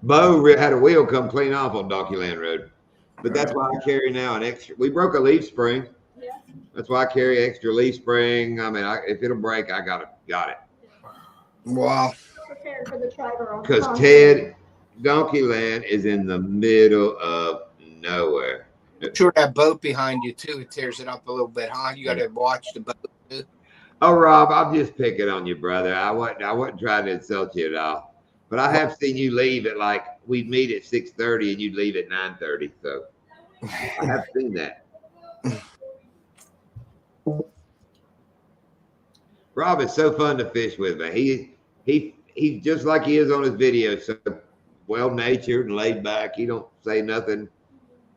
Bo had a wheel come clean off on Donkeyland Road. But that's why I carry now an extra. We broke a leaf spring. Yeah. That's why I carry extra leaf spring. I mean, if it'll break, I got it. Wow. Prepared for the trailer on Because Sunday. Donkeyland is in the middle of nowhere. Sure, that boat behind you too. It tears it up a little bit, huh? You got to watch the boat too. Oh, Rob, I'm just picking on you, brother. I wasn't trying to insult you at all. But I have seen you leave at we'd meet at 6:30 and you'd leave at 9:30. So I have seen that. Rob is so fun to fish with, man. He's just like he is on his videos, so well-natured and laid back. He don't say nothing,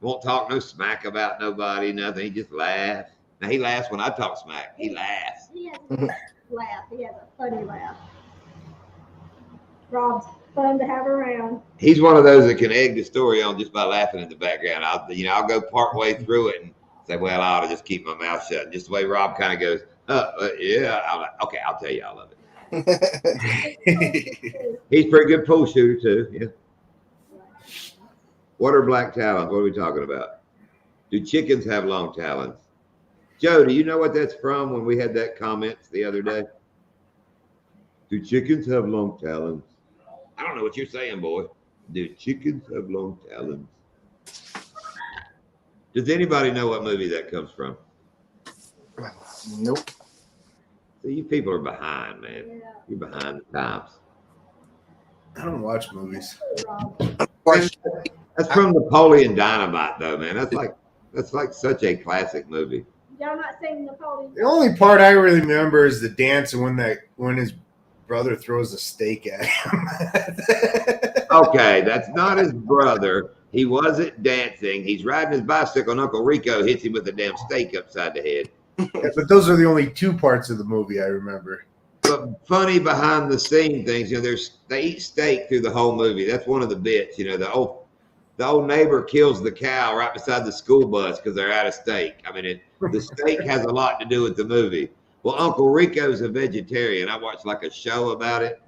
won't talk no smack about nobody, nothing. He just laughs. Now he laughs when I talk smack. He laughs. He has a laugh. He has a funny laugh. Rob's fun to have around. He's one of those that can egg the story on just by laughing in the background. I'll go part way through it and say, well, I ought to just keep my mouth shut. Just the way Rob kind of goes, yeah. I'm like, okay, I'll tell you all of it. He's a pretty good pool shooter too. Yeah. What are black talons? What are we talking about? Do chickens have long talons? Joe, do you know what that's from when we had that comment the other day? Do chickens have long talons? I don't know what you're saying, boy. Do chickens have long talons? Does anybody know what movie that comes from? Nope. So you people are behind, man. Yeah. You're behind the times. I don't watch movies. That's from Napoleon Dynamite, though, man. That's like such a classic movie. Y'all not seen Napoleon? The only part I really remember is the dance and when his brother throws a steak at him. Okay, that's not his brother. He wasn't dancing. He's riding his bicycle, and Uncle Rico hits him with a damn steak upside the head. Yeah, but those are the only two parts of the movie I remember. But funny behind the scene things, they eat steak through the whole movie. That's one of the bits. The old neighbor kills the cow right beside the school bus because they're out of steak. I mean, the steak has a lot to do with the movie. Well, Uncle Rico's a vegetarian. I watched like a show about it,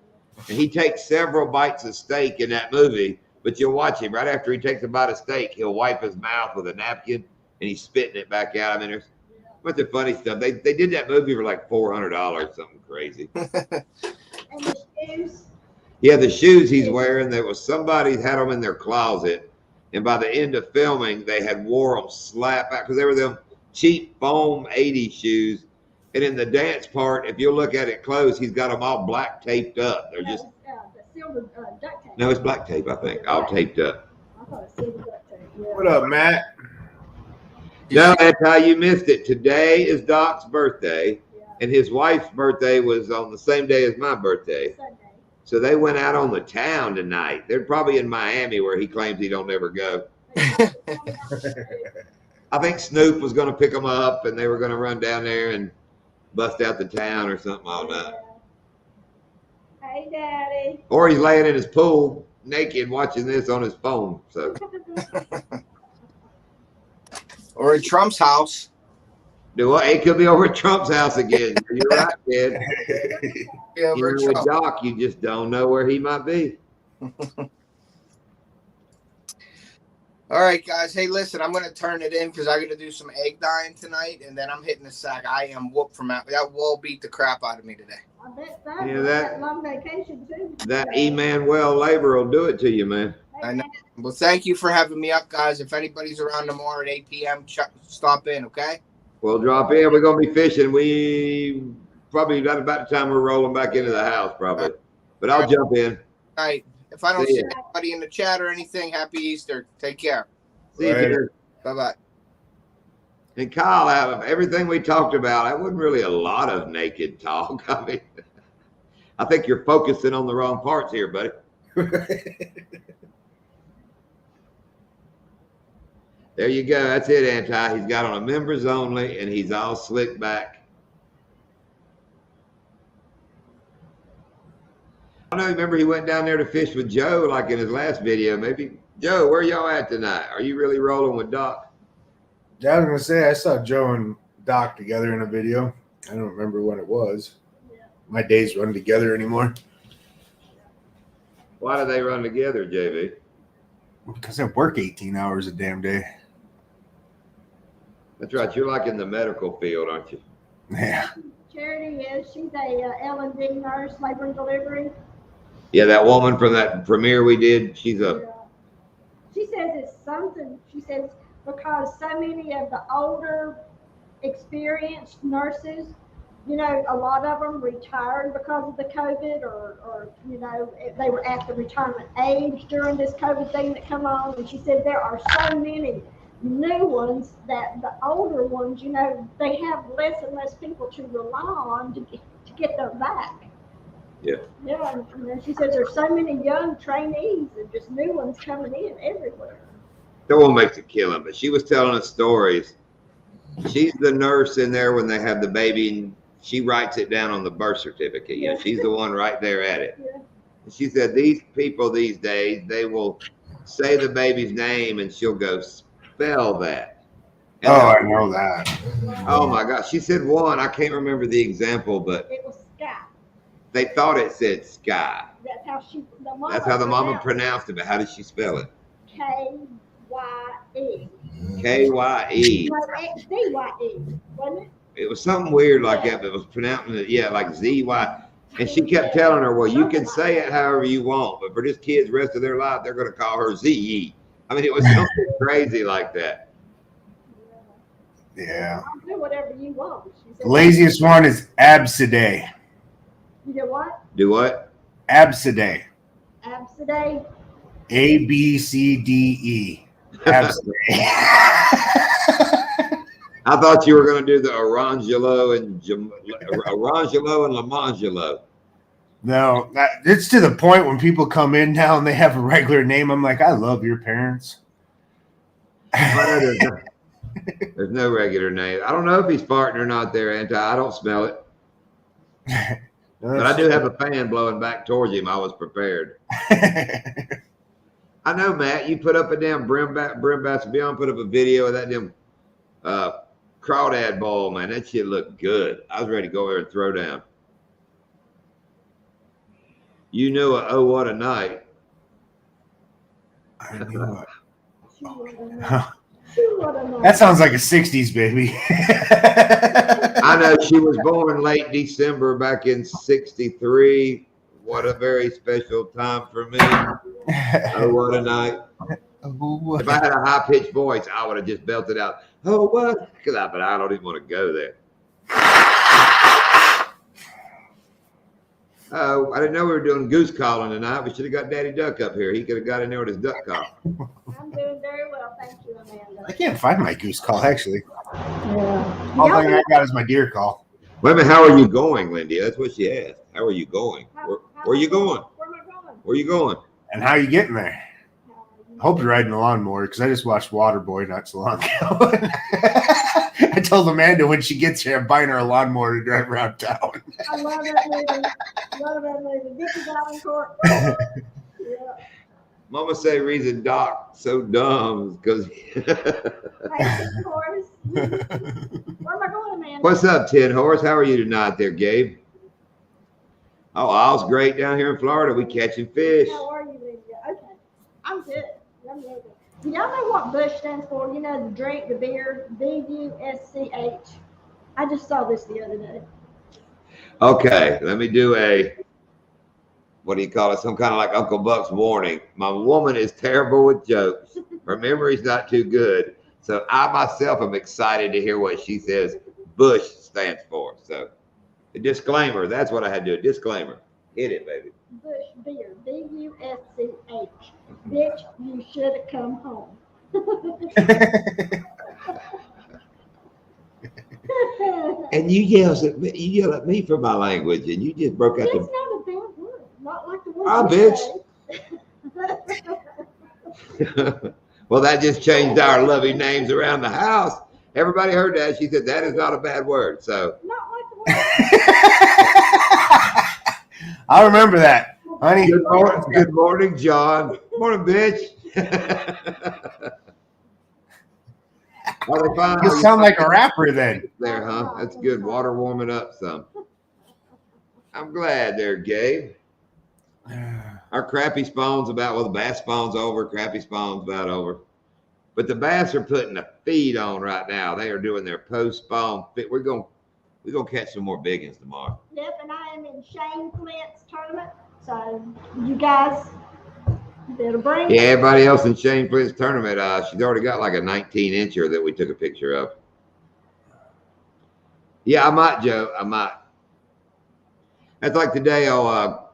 and he takes several bites of steak in that movie. But you'll watch him right after he takes a bite of steak, he'll wipe his mouth with a napkin and he's spitting it back out. I mean, there's a bunch of funny stuff. They did that movie for like $400, something crazy. And the shoes. Yeah, the shoes he's wearing, there was somebody had them in their closet, and by the end of filming, they had wore them slap out because they were them cheap foam 80 shoes. And in the dance part, if you look at it close, he's got them all black taped up. They're just The silver duct tape. no, it's black tape, I think, all taped up. I thought it was silver duct tape. Yeah. What up, Matt? No, that's how you missed it. Today is Doc's birthday, Yeah. and his wife's birthday was on the same day as my birthday. Sunday. So they went out on the town tonight. They're probably in Miami where he claims he don't ever go. I think Snoop was going to pick them up, and they were going to run down there and bust out the town or something all night. Hey, Daddy. Or he's laying in his pool naked watching this on his phone. So Or at Trump's house. it could be over at Trump's house again. You're right, kid. Yeah, over at With Trump. Doc, you just don't know where he might be. All right, guys. Hey, listen, I'm going to turn it in because I got to do some egg dyeing tonight, and then I'm hitting the sack. I am whooped from that. That wall beat the crap out of me today. I bet so. Yeah, That long vacation, too. That Emmanuel labor will do it to you, man. I know. Well, thank you for having me up, guys. If anybody's around tomorrow at 8 p.m., stop in, okay? We'll drop in. We're going to be fishing. We probably about the time we're rolling back into the house, probably. But I'll jump in. All right. If I don't See see ya. anybody in the chat or anything, happy Easter. Take care. See you Later. later. Bye-bye. And Kyle, out of everything we talked about, that wasn't really a lot of naked talk. I mean, I think you're focusing on the wrong parts here, buddy. There you go. That's it, Anti. He's got on a members only, and he's all slicked back. I don't know. Remember, he went down there to fish with Joe, like in his last video. Maybe Joe, where y'all at tonight? Are you really rolling with Doc? Yeah, I was gonna say I saw Joe and Doc together in a video. I don't remember when it was. Yeah. My days run together anymore Why do they run together, JV? because I work 18 hours a damn day. That's right. You're like in the medical field, aren't you? Yeah. Charity is. She's a L&D nurse, labor and delivery. Yeah, that woman from that premiere we did. She's a Yeah. She says it's something. She says because so many of the older, experienced nurses, a lot of them retired because of the COVID, or they were at the retirement age during this COVID thing that come on. And she said there are so many new ones that the older ones, they have less and less people to rely on to get them back. Yeah. Yeah, and she says there's so many young trainees and just new ones coming in everywhere. that one makes it killing, but she was telling us stories. She's the nurse in there when they have the baby, and she writes it down on the birth certificate. She's the one right there at it. Yeah. She said these people these days, they will say the baby's name and she'll go spell that. And I know that. oh my gosh. She said one, I can't remember the example, but It was Sky. they thought it said sky. That's how That's how the mama pronounced it. But how did she spell it? K-Y-E. K-Y-E. No, X-D-Y-E, wasn't it? It was something weird like that, but it was pronouncing it, yeah, like Z-Y. And she kept telling her, well, you can say it however you want, but for this kid's rest of their life, they're going to call her Z-E. I mean, it was something crazy like that. Yeah. I'll do whatever you want. She said, The laziest one is Absidae. You know what? Do what? Absidae. Absidae. A-B-C-D-E. Absidae. I thought you were going to do the Orangelo and Lamangelo. No, it's to the point when people come in now and they have a regular name. I'm like, I love your parents. There's no regular name. I don't know if he's farting or not there, Anti. I don't smell it. But I do have a fan blowing back towards him. I was prepared. I know, Matt. You put up a damn Brim Bass Beyond put up a video of that damn crawdad ball, man. That shit looked good. I was ready to go there and throw down. You know, oh, what a night. I knew it. She would've known. She would've known. That sounds like a 60s baby. I know she was born late December back in '63. What a very special time for me. Oh, what a night. If I had a high-pitched voice, I would have just belted out, oh, what? But I don't even want to go there. Oh, I didn't know we were doing goose calling tonight. We should have got Daddy Duck up here. He could have got in there with his duck call. I'm doing very well, thank you, Amanda. I can't find my goose call, actually. Yeah. All thing I got is my deer call. Wait a minute, how are you going, Lindy? That's what she asked. How are you going? Where are you going? Where am I going? Where are you going? And how are you getting there? I hope you're riding a lawnmower because I just watched Waterboy not so long ago. I told Amanda when she gets here, I'm buying her a lawnmower to drive around town. I love that movie. Love that movie. Dickie Davenport. Yeah. Mama say reason Doc so dumb because. Hey, Tin Horse. Where am I going, Amanda? What's up, Tin Horse? How are you tonight there, Gabe? Oh, all's great down here in Florida. We catching fish. How are you, Lydia? Okay. I'm good. I'm really good. Do y'all know what Bush stands for? You know, the drink, the beer, B-U-S-C-H. I just saw this the other day. Okay, let me do what do you call it? Some kind of like Uncle Buck's warning. My woman is terrible with jokes. Her memory's not too good. So I myself am excited to hear what she says Bush stands for. So a disclaimer, that's what I had to do. A disclaimer. Hit it, baby. Bush beer, B-U-S-C-H. Bitch, you should have come home. And you yell at me for my language, and you just broke out That's the. not a bad word. Not like the word. Ah, you bitch. say. Well, that just changed our lovely names around the house. Everybody heard that. She said that is not a bad word. So Not like the word. I'll remember that, honey. good morning, John. Morning, bitch. You sound like a rapper then. There, huh? That's good. Water warming up some. I'm glad there, Gabe. Our crappie spawn's the bass spawn's over. Crappie spawn's about over. But the bass are putting a feed on right now. They are doing their post spawn fit. We're gonna catch some more big ones tomorrow. Yep, and I am in Shane Flint's tournament. So you guys better bring Yeah, it. everybody else in Shane Flint's tournament, she's already got like a 19-incher that we took a picture of. Yeah, I might, Joe. I might. That's like today,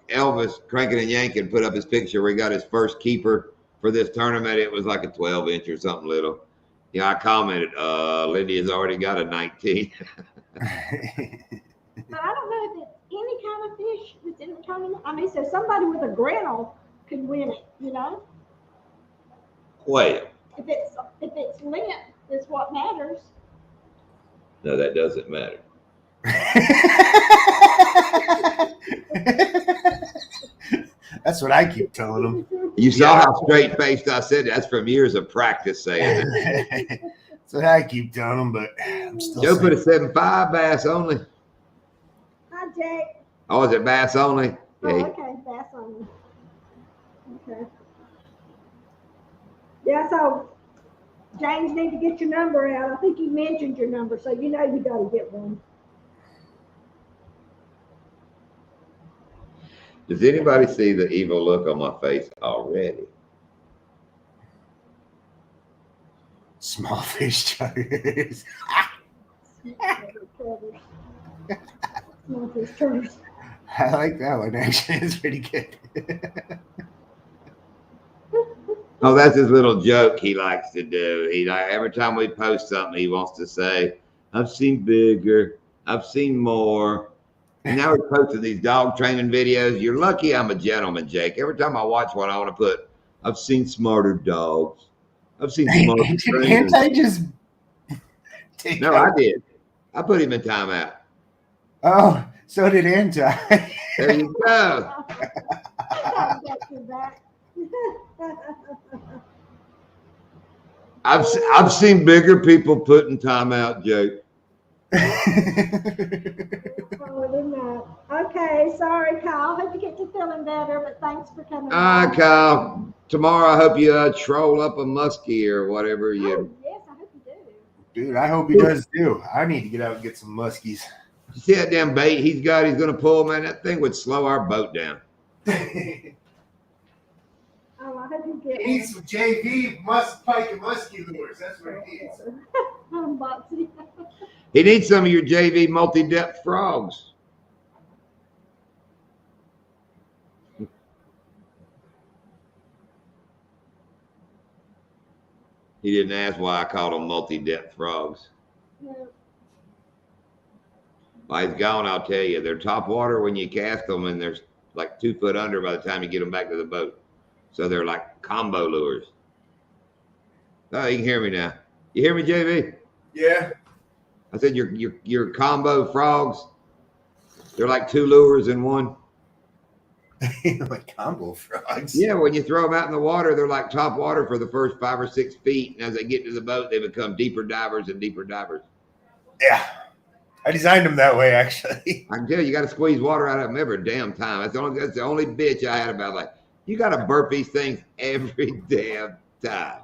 Elvis cranking and yanking put up his picture where he got his first keeper for this tournament. It was like a 12-inch or something little. Yeah, I commented, Lindy has already got a 19. But I don't know if it's any kind of fish that's in the tournament. I mean, so somebody with a griddle could win it, you know? Wait. If it's lint is what matters. No, that doesn't matter. That's what I keep telling them. You saw how straight-faced I said that's from years of practice saying it. That's what I keep telling them, but I'm still Joe put a saying. 7.5 bass only. Hi, Jake. Oh, is it bass only? Oh, Yeah. okay, bass only. Okay. Yeah, so James need to get your number out. I think he mentioned your number, so you know you gotta get one. Does anybody see the evil look on my face already? Small fish chuggers. Small fish turtles. I like that one. Actually, it's pretty good. Oh, that's his little joke he likes to do. He like every time we post something, he wants to say, "I've seen bigger, I've seen more." And now we're posting these dog training videos. You're lucky I'm a gentleman, Jake. Every time I watch one, I want to put, "I've seen smarter dogs. I've seen smarter trainers." Can't I just take No, out- I did. I put him in timeout. Oh, so did Anti. There you go. I'll get you back. I've seen bigger people put in timeout, Jake. Oh, they're not. Okay, sorry, Kyle. Hope you get to feeling better, but thanks for coming. All right, by. Kyle. Tomorrow, I hope you troll up a muskie or whatever Oh, you. yes, I hope you do. Dude, I hope he does too. I need to get out and get some muskies. You see that damn bait he's got? He's gonna pull, man. That thing would slow our boat down. Oh, I hope you get He needs some JV pike and muskie lures. That's what he needs. one. Boxy. He needs some of your JV multi-depth frogs. He didn't ask why I called them multi-depth frogs. Yeah. While he's gone, I'll tell you, they're top water when you cast them, and they're like 2 foot under by the time you get them back to the boat. So they're like combo lures. Oh, you can hear me now. You hear me, JV? Yeah. I said your combo frogs. They're like 2 lures in one. Like combo frogs. Yeah, when you throw them out in the water, they're like top water for the first 5 or 6 feet, and as they get to the boat, they become deeper divers and deeper divers. Yeah. I designed them that way, actually. I can tell you got to squeeze water out of them every damn time. That's the only bitch I had about like you got to burp these things every damn time.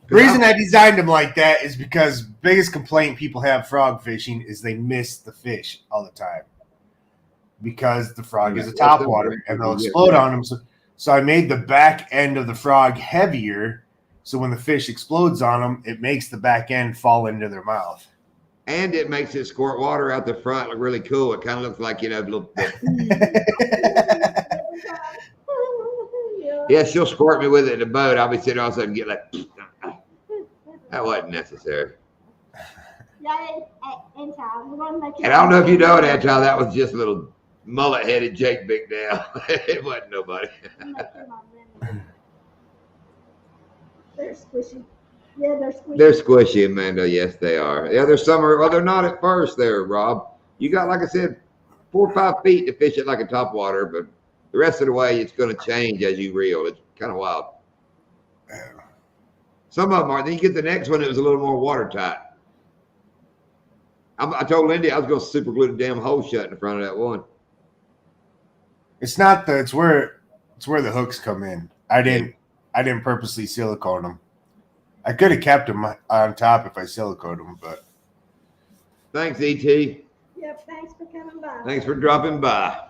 The reason I designed them like that is because biggest complaint people have frog fishing is they miss the fish all the time because the frog is a top water and they'll explode on them. So I made the back end of the frog heavier, so when the fish explodes on them, it makes the back end fall into their mouth. And it makes it squirt water out the front look really cool. It kind of looks like, little. Yeah, she'll squirt me with it in the boat. I'll be sitting all of a sudden and get like, that wasn't necessary. Yeah, and time. We want to make it. And I don't know if you know it, Anton, that was just a little mullet-headed Jake Big Down. It wasn't nobody. They're squishy. Yeah, they're squishy. They're squishy, Amanda. Yes, they are. Yeah, there's some are, well, they're not at first there, Rob. You got, like I said, 4 or 5 feet to fish it like a top water, but the rest of the way it's going to change as you reel. It's kind of wild. Some of them are. Then you get the next one, it was a little more watertight. I told Lindy I was going to super glue the damn hole shut in the front of that one. It's not the. It's where the hooks come in. I didn't purposely silicone them. I could have kept them on top if I siliconed them, but. Thanks, ET. Yep, thanks for coming by. Thanks for dropping by.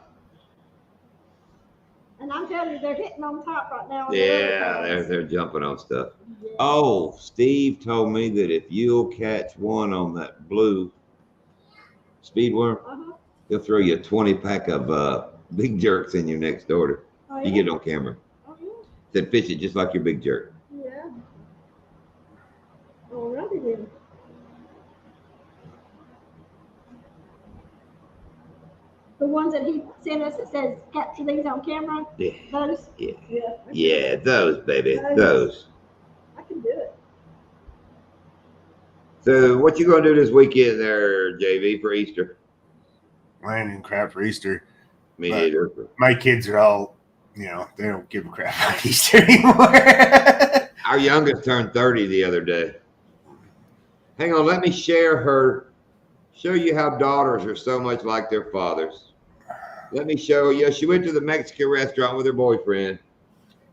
And I'm telling you, they're hitting on top right now. Yeah, they're jumping on stuff. Yeah. Oh, Steve told me that if you'll catch one on that blue speed worm, Uh-huh. he'll throw you a 20-pack of big jerks in your next order. Oh, You yeah. get it on camera. Oh, yeah. Said fish it just like your big jerk. Yeah. Alrighty then. The ones that he sent us that says capture these on camera, Yeah, those? yeah, Yeah. yeah. Those, baby, those. I can do it. So, what you gonna do this weekend, there, JV, for Easter? Landing crap for Easter. Me Right. neither. My kids are all, they don't give a crap about Easter anymore. Our youngest turned 30 the other day. Hang on, let me show you how daughters are so much like their fathers. Let me show you. She went to the Mexican restaurant with her boyfriend,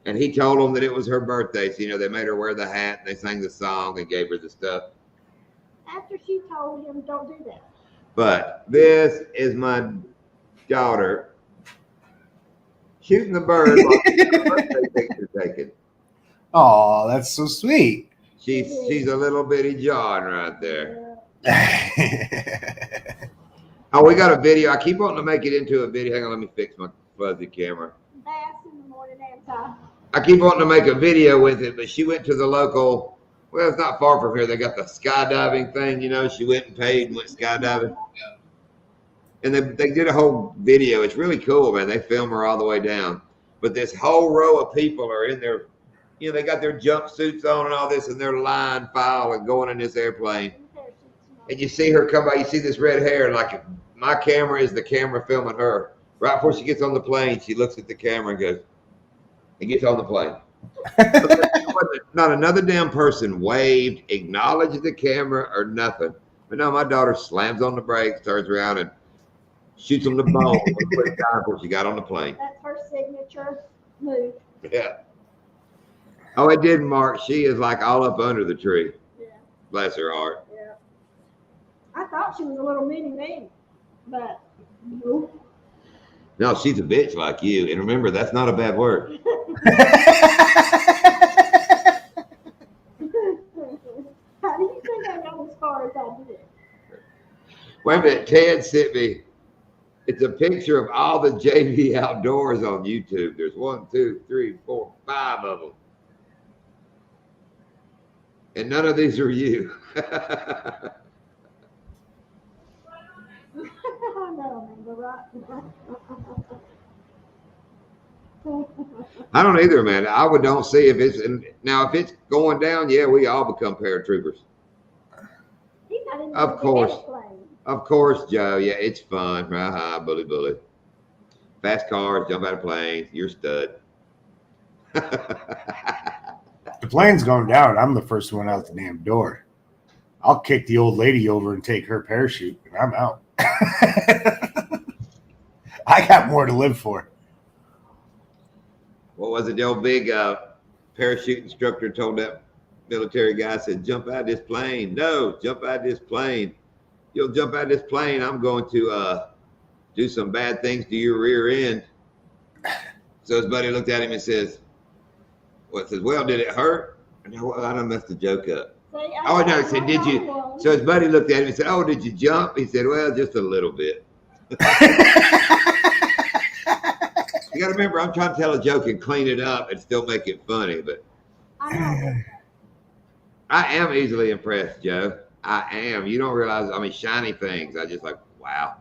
and he told them that it was her birthday. So, they made her wear the hat, and they sang the song and gave her the stuff. After she told him, don't do that. But this is my daughter shooting the bird while her birthday picture taken. Oh, that's so sweet. She's a little bitty John right there. Yeah. Oh, we got a video. I keep wanting to make it into a video. Hang on, let me fix my fuzzy camera. Bass in the morning and time. I keep wanting to make a video with it, but she went to the local, well, it's not far from here. They got the skydiving thing, She went and paid and went skydiving. And they did a whole video. It's really cool, man. They film her all the way down. But this whole row of people are in their, they got their jumpsuits on and all this, and they're line file and going in this airplane. And you see her come by, you see this red hair, and like my camera is the camera filming her. Right before she gets on the plane, she looks at the camera and goes, and gets on the plane. Not another damn person waved, acknowledged the camera, or nothing. But no, my daughter slams on the brakes, turns around, and shoots them the bone before she got on the plane. That's her signature move. Yeah. Oh, it did, Mark. She is like all up under the tree. Yeah. Bless her heart. Yeah. I thought she was a little mini me, but nope. No, she's a bitch like you. And remember, that's not a bad word. How do you think I got as far as I did? Wait a minute. Ted sent me. It's a picture of all the JV Outdoors on YouTube. There's 1, 2, 3, 4, 5 of them. And none of these are you. I know, right? I don't either, man. I don't see if it's now if it's going down. Yeah, we all become paratroopers. He's not in Of course. Of course, Joe. Yeah, it's fun. Bully, bully. Fast cars, jump out of planes. You're a stud. The plane's going down. I'm the first one out the damn door. I'll kick the old lady over and take her parachute, and I'm out. I got more to live for. What was it? The old big parachute instructor told that military guy, said, jump out of this plane. No, jump out of this plane. You'll jump out of this plane. I'm going to do some bad things to your rear end. So his buddy looked at him and says, well, did it hurt? And I done messed the joke up. Oh, no, he said, did you? So his buddy looked at him and said, oh, did you jump? He said, well, just a little bit. You got to remember, I'm trying to tell a joke and clean it up and still make it funny, but I am easily impressed, Joe. I am. You don't realize, shiny things. I just like, wow.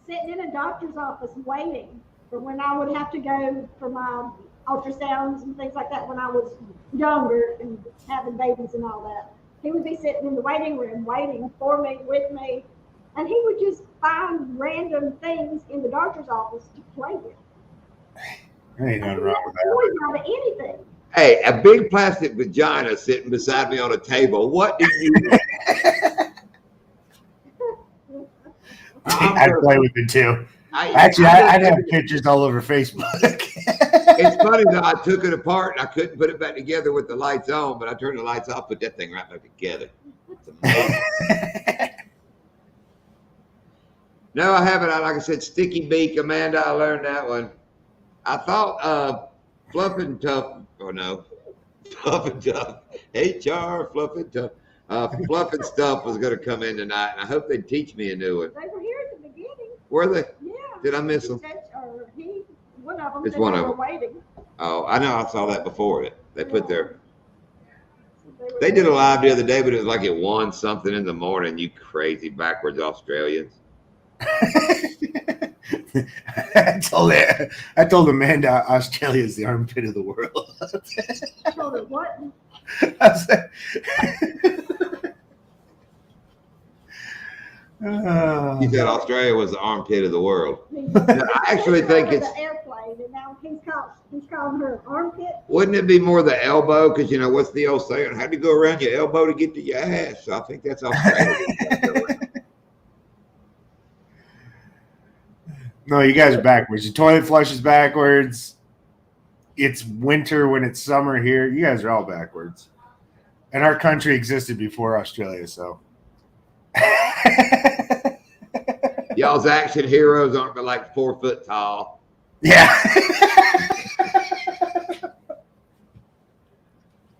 Sitting in a doctor's office waiting for when I would have to go for my ultrasounds and things like that when I was younger and having babies and all that. He would be sitting in the waiting room waiting for me, with me, and he would just find random things in the doctor's office to play with. There ain't nothing wrong with that. Toys out of anything. Hey, a big plastic vagina sitting beside me on a table. What do you I'd play with it too. I'd have pictures all over Facebook. It's funny that I took it apart and I couldn't put it back together with the lights on, but I turned the lights off, put that thing right back together. It's amazing. No, I haven't. Like I said, Sticky Beak, Amanda, I learned that one. I thought Fluff and Tough, or no, Fluff and Tough, HR, Fluff and Tough, Fluff and Stuff was going to come in tonight, and I hope they'd teach me a new one. They were here at the beginning. Were they? Yeah. Did I miss them? One of them. It's one of them. Waiting. Oh, I know. I saw that before. They put their. They did a live the other day, but it was like at 1 something in the morning. You crazy backwards Australians. I told Amanda Australia is the armpit of the world. I told her what? You said Australia was the armpit of the world. I actually think it's the airplane, and now he's calling her an armpit. Wouldn't it be more the elbow? Because what's the old saying? How do you go around your elbow to get to your ass? So I think that's Australia. No, you guys are backwards. Your toilet flushes backwards. It's winter when it's summer here. You guys are all backwards. And our country existed before Australia, so. Y'all's action heroes aren't but like 4 foot tall. Yeah.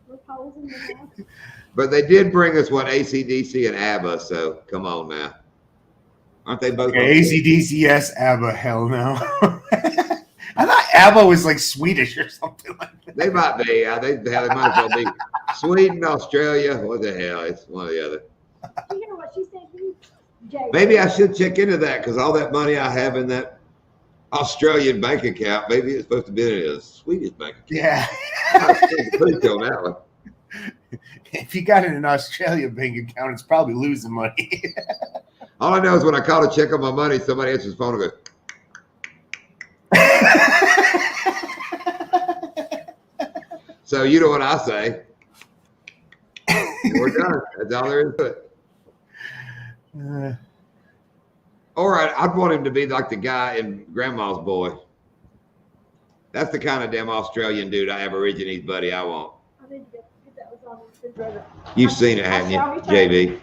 With holes in the mouth. But they did bring us what AC/DC and ABBA, so come on now. Aren't they both? Okay, AC/DC, yes. ABBA, hell no. I thought ABBA was like Swedish or something like that. They might be. They might as well be. Sweden, Australia, what the hell? It's one or the other. You hear what she said to you, Jay? Maybe I should check into that because all that money I have in that Australian bank account, maybe it's supposed to be in a Swedish bank account. Yeah. Please on that one. If you got it in an Australian bank account, it's probably losing money. All I know is when I call to check on my money, somebody answers the phone and goes, so you know what I say. We're done. That's all there is to it. All right, I'd want him to be like the guy in Grandma's Boy. That's the kind of damn Australian dude, Aborigines buddy I want. I need to get that was on the refrigerator. You've seen it, haven't you, JB?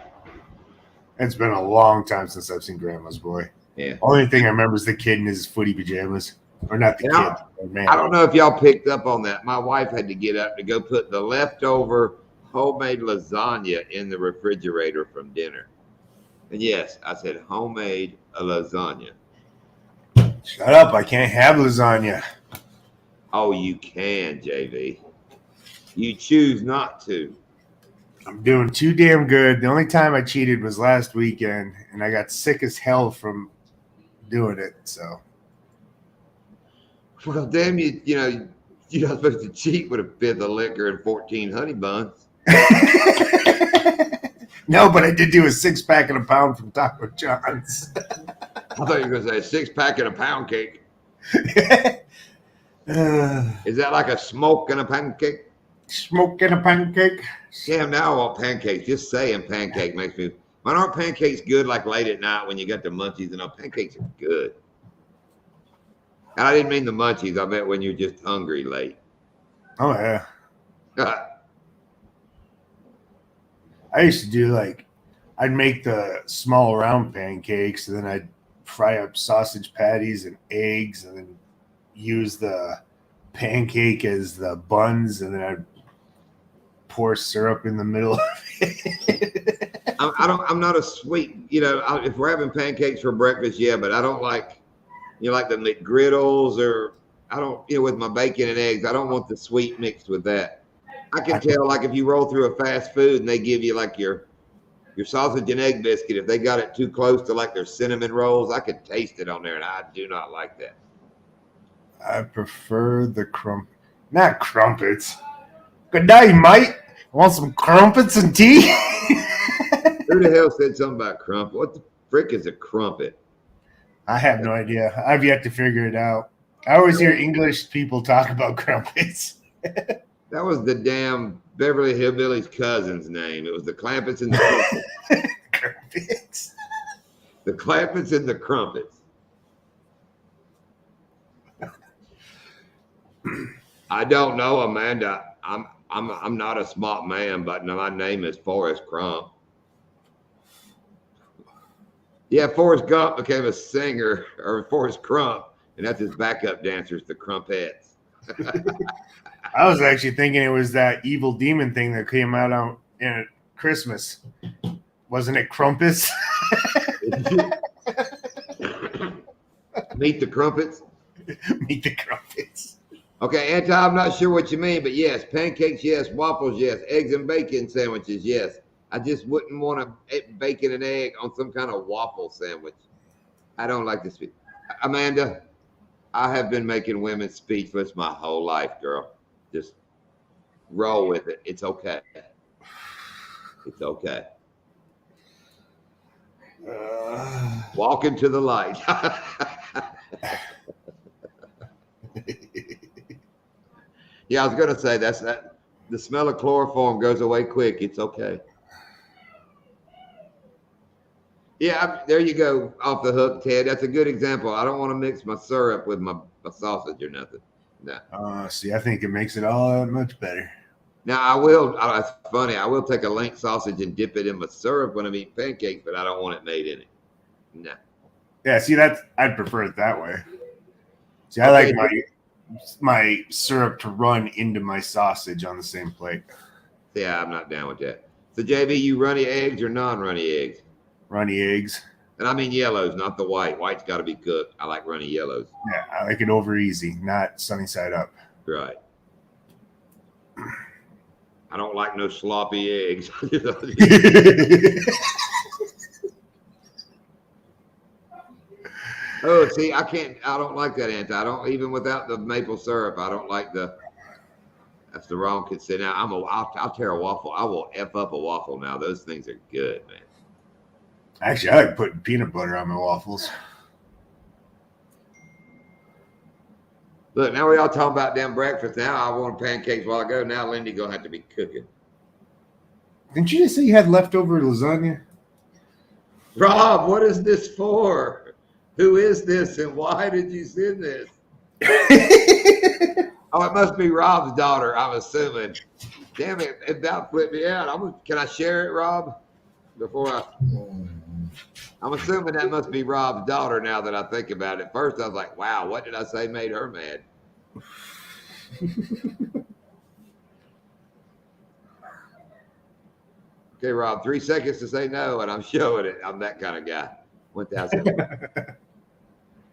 It's been a long time since I've seen Grandma's Boy. Yeah. Only thing I remember is the kid in his footy pajamas. Or not the Yeah. kid. Man. I don't know if y'all picked up on that. My wife had to get up to go put the leftover homemade lasagna in the refrigerator from dinner. And yes, I said homemade lasagna. Shut up. I can't have lasagna. Oh, you can, JV. You choose not to. I'm doing too damn good. The only time I cheated was last weekend, and I got sick as hell from doing it. So, Well, damn you! You know you're not supposed to cheat with a fifth of liquor and 14 honey buns. no, but I did do a 6-pack and a pound from Taco John's. I thought you were going to say a 6-pack and a pound cake. Is that like a smoke and a pancake? Smoke and a pancake. Damn, now I want pancakes. Just saying pancake makes me. Why aren't pancakes good like late at night when you got the munchies and all? Pancakes are good. And I didn't mean the munchies. I meant when you're just hungry late. Oh yeah. I used to do like, I'd make the small round pancakes, and then I'd fry up sausage patties and eggs, and then use the pancake as the buns, and then I'd pour syrup in the middle of it. I'm not a sweet. You know, if we're having pancakes for breakfast, yeah, but I don't like, like the McGriddles or I don't, with my bacon and eggs. I don't want the sweet mixed with that. I can tell, like, if you roll through a fast food and they give you like your sausage and egg biscuit, if they got it too close to like their cinnamon rolls, I could taste it on there, and I do not like that. I prefer the not crumpets. Good day, mate. Want some crumpets and tea? Who the hell said something about crumpet? What the frick is a crumpet? I have no idea. I've yet to figure it out. I always hear English people talk about crumpets. That was the damn Beverly Hillbillies' cousin's name. It was the Clampets and the Crumpets. Crumpets. The Clampets and the Crumpets. I don't know, Amanda. I'm not a smart man, but my name is Forrest Crump. Yeah, Forrest Gump became a singer, or Forrest Crump, and that's his backup dancers, the Crumpettes. I was actually thinking it was that evil demon thing that came out on Christmas. Wasn't it Krampus? Meet the Crumpets? Meet the Crumpets. Okay, Anti, I'm not sure what you mean, but yes, pancakes, yes, waffles, yes, eggs and bacon sandwiches, yes. I just wouldn't want a bacon and egg on some kind of waffle sandwich. I don't like this. Amanda, I have been making women speechless my whole life, girl. Just roll with it. It's okay. It's okay. Walk into the light. Yeah, I was going to say that the smell of chloroform goes away quick. It's okay. Yeah, there you go. Off the hook, Ted. That's a good example. I don't want to mix my syrup with my sausage or nothing. No. See, I think it makes it all that much better. Now I will. It's funny. I will take a link sausage and dip it in my syrup when I'm eating pancakes, but I don't want it made in it. No. Yeah, see, I'd prefer it that way. See, I like my syrup to run into my sausage on the same plate. Yeah, I'm not down with that. So JB, you runny eggs or non-runny eggs? Runny eggs. And I mean yellows, not the white. White's got to be cooked. I like runny yellows. Yeah, I like it over easy, not sunny side up. Right. I don't like no sloppy eggs. Oh, see, I don't like that anti. I don't, even without the maple syrup, I don't like that's the wrong consent. Now, I'll tear a waffle. I will F up a waffle now. Those things are good, man. Actually, I like putting peanut butter on my waffles. Look, now we all talking about damn breakfast. Now I wanted pancakes a while ago. Now Lindy gonna have to be cooking. Didn't you just say you had leftover lasagna? Rob, what is this for? Who is this and why did you send this? Oh, it must be Rob's daughter, I'm assuming. Damn it, it about flipped me out. Can I share it, Rob? I'm assuming that must be Rob's daughter now that I think about it. First, I was like, wow, what did I say made her mad? Okay, Rob, 3 seconds to say no, and I'm showing it. I'm that kind of guy. 1,000.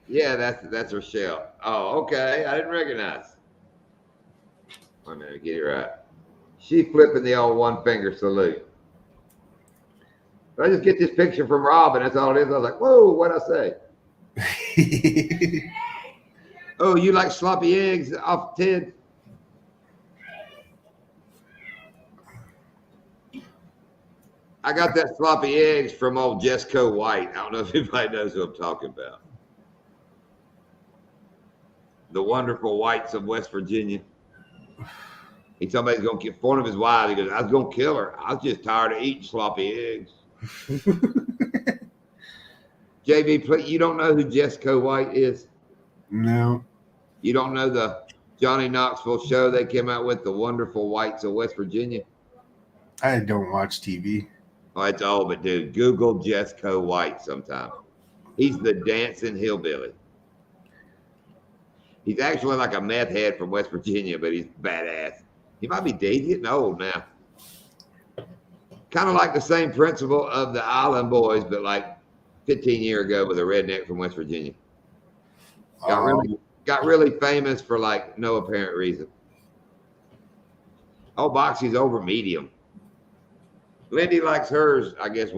Yeah, that's Rochelle. Oh, okay. I didn't recognize. Wait a minute, get it right. She flipping the old one finger salute. But I just get this picture from Rob, and that's all it is. I was like, whoa, what'd I say? Oh, you like sloppy eggs off Ted? I got that sloppy eggs from old Jesco White. I don't know if anybody knows who I'm talking about. The wonderful whites of West Virginia. He told me he's going to kill one of his wives. He goes, I was going to kill her. I was just tired of eating sloppy eggs. JB, you don't know who Jesco White is? No. You don't know the Johnny Knoxville show they came out with, The Wonderful Whites of West Virginia? I don't watch TV. Oh, it's old, but dude, Google Jesco White sometime. He's the dancing hillbilly. He's actually like a meth head from West Virginia, but he's badass. He might be dead, getting old now. Kind of like the same principle of the Island Boys, but like 15 years ago with a redneck from West Virginia. Got really famous for like no apparent reason. Oh, Boxy's over medium. Lindy likes hers, I guess,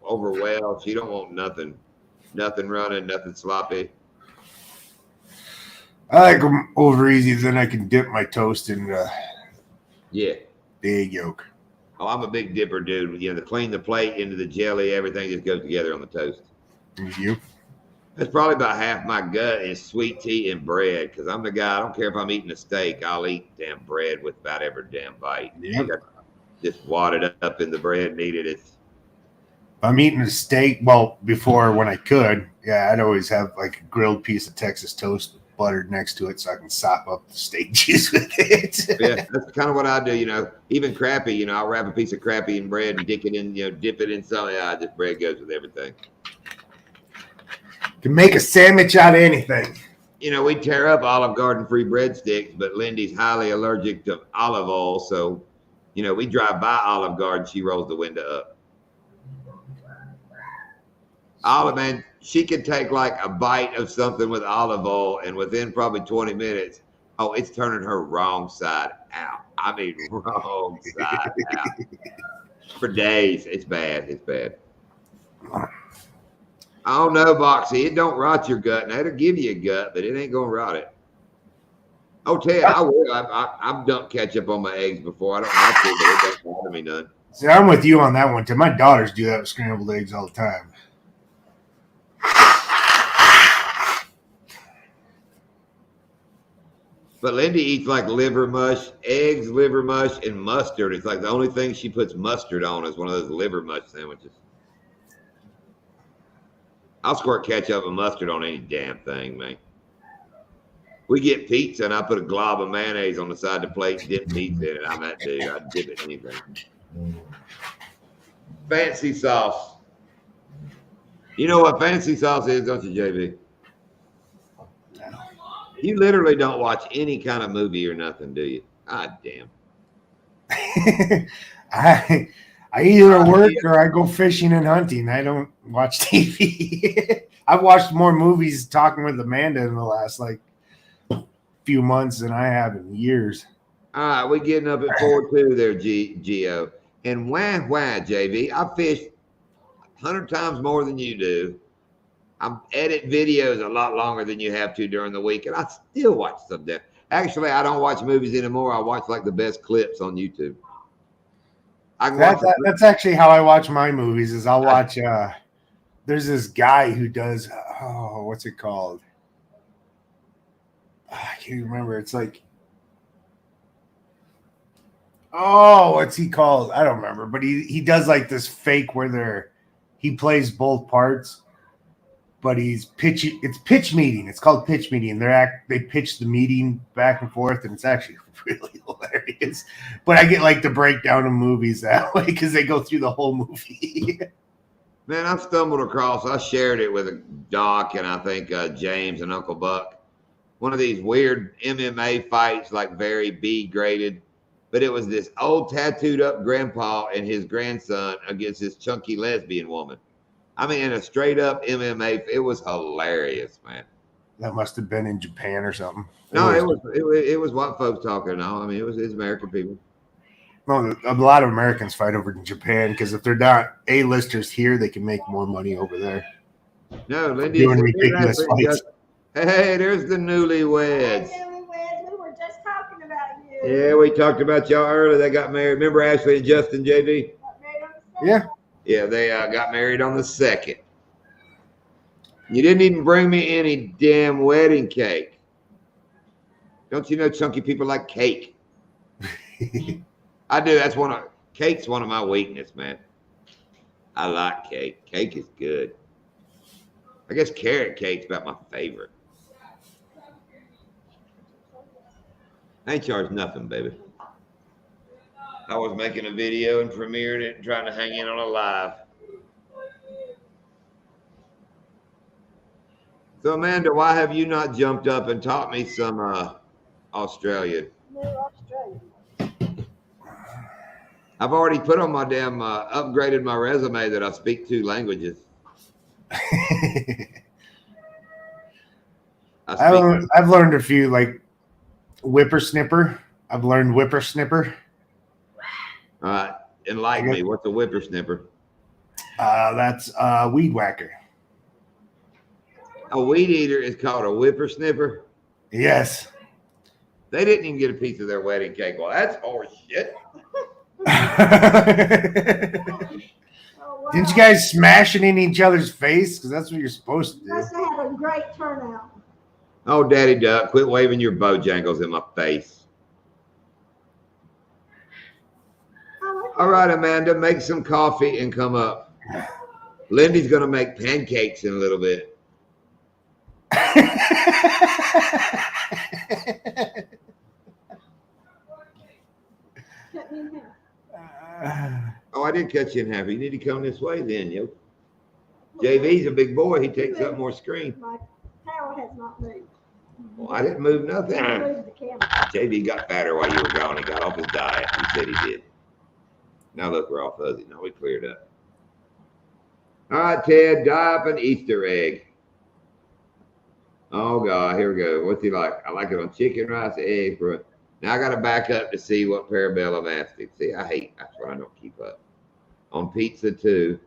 over well. She don't want nothing running, nothing sloppy. I like them over easy, then I can dip my toast in the egg yolk. Oh, I'm a big dipper, dude. You know, clean the plate into the jelly, everything just goes together on the toast. You? That's probably about half my gut is sweet tea and bread, because I'm the guy, I don't care if I'm eating a steak, I'll eat damn bread with about every damn bite. Yep. Just wad it up in the bread and eat it. If I'm eating a steak, well, before when I could, I'd always have like a grilled piece of Texas toast buttered next to it so I can sop up the steak juice with it. Yeah, that's kind of what I do, you know. Even crappie, you know, I'll wrap a piece of crappie in bread and dip it in something. This bread goes with everything. Can make a sandwich out of anything. You know, we tear up Olive Garden free breadsticks, but Lindy's highly allergic to olive oil, so you know, we drive by Olive Garden, she rolls the window up. Olive, man, she could take like a bite of something with olive oil, and within probably 20 minutes, oh, it's turning her wrong side out. I mean, wrong side out. For days. It's bad. It's bad. I don't know, Boxy. It don't rot your gut. Now, it'll give you a gut, but it ain't going to rot it. Oh, Ted, I will. I've dumped ketchup on my eggs before. I don't have to, but it doesn't bother me none. See, I'm with you on that one, Tim. My daughters do that with scrambled eggs all the time. But Lindy eats like liver mush, eggs, liver mush, and mustard. It's like the only thing she puts mustard on is one of those liver mush sandwiches. I'll squirt ketchup and mustard on any damn thing, man. We get pizza and I put a glob of mayonnaise on the side of the plate, dip pizza in it. I'm that dude. I dip it in anything. Fancy sauce. You know what fancy sauce is, don't you, JB? You literally don't watch any kind of movie or nothing, do you? God damn. I either work or I go fishing and hunting. I don't watch TV. I've watched more movies talking with Amanda in the last few months than I have in years. All right, we're getting up at 4-2 there, Gio. And wah, JB, I fish 100 times more than you do. I edit videos a lot longer than you have to during the week, and I still watch some there. Actually, I don't watch movies anymore. I watch like the best clips on YouTube. I can watch That's actually how I watch my movies. Is I'll watch. There's this guy who does. Oh, what's it called? I can't remember. It's like. Oh, what's he called? I don't remember. But he does like this fake where he plays both parts. But he's pitching. It's pitch meeting. It's called pitch meeting. They pitch the meeting back and forth, and it's actually really hilarious. But I get like the breakdown of movies that way because they go through the whole movie. Man, I've stumbled across. I shared it with a Doc and I think James and Uncle Buck. One of these weird MMA fights, like very B graded, but it was this old tattooed up grandpa and his grandson against this chunky lesbian woman. I mean, in a straight up MMA, it was hilarious, man. That must have been in Japan or something. No, it was white folks talking. No, I mean, it's American people. No, a lot of Americans fight over in Japan because if they're not A-listers here, they can make more money over there. No, Lindy. Doing ridiculous fights. Hey, there's the newlyweds. Hey, newlyweds, we were just talking about you. Yeah, we talked about y'all earlier. They got married. Remember Ashley and Justin, JB? Yeah. Yeah, they got married on the 2nd. You didn't even bring me any damn wedding cake. Don't you know chunky people like cake? I do. Cake's one of my weaknesses, man. I like cake. Cake is good. I guess carrot cake's about my favorite. I ain't charged nothing, baby. I was making a video and premiered it and trying to hang in on a live. So, Amanda, why have you not jumped up and taught me some Australian? New Australian. I've already put on my damn upgraded my resume that I speak 2 languages. I've learned a few like whippersnipper. I've learned whippersnipper. All right, enlighten me. What's a whippersnipper? That's weed whacker. A weed eater is called a whippersnipper. Yes. They didn't even get a piece of their wedding cake. Well, that's horse shit. Oh, wow. Didn't you guys smash it in each other's face? Because that's what you're supposed to do. Must have had a great turnout. Oh, Daddy Duck, quit waving your Bojangles in my face. All right, Amanda, make some coffee and come up. Lindy's going to make pancakes in a little bit. Cut me in half. Oh, I did cut you in half. You need to come this way then, yo. JV's a big boy. He takes up more screen. My power has not moved. Well, I didn't move nothing. Move the camera. JV got fatter while you were gone. He got off his diet. He said he did. Now look, we're all fuzzy. Now we cleared up. All right, Ted, dye up an Easter egg. Oh, God, here we go. What's he like? I like it on chicken, rice, eggs, bro. Now I got to back up to see what Parabellum asked him. See, that's why I don't keep up. On pizza, too.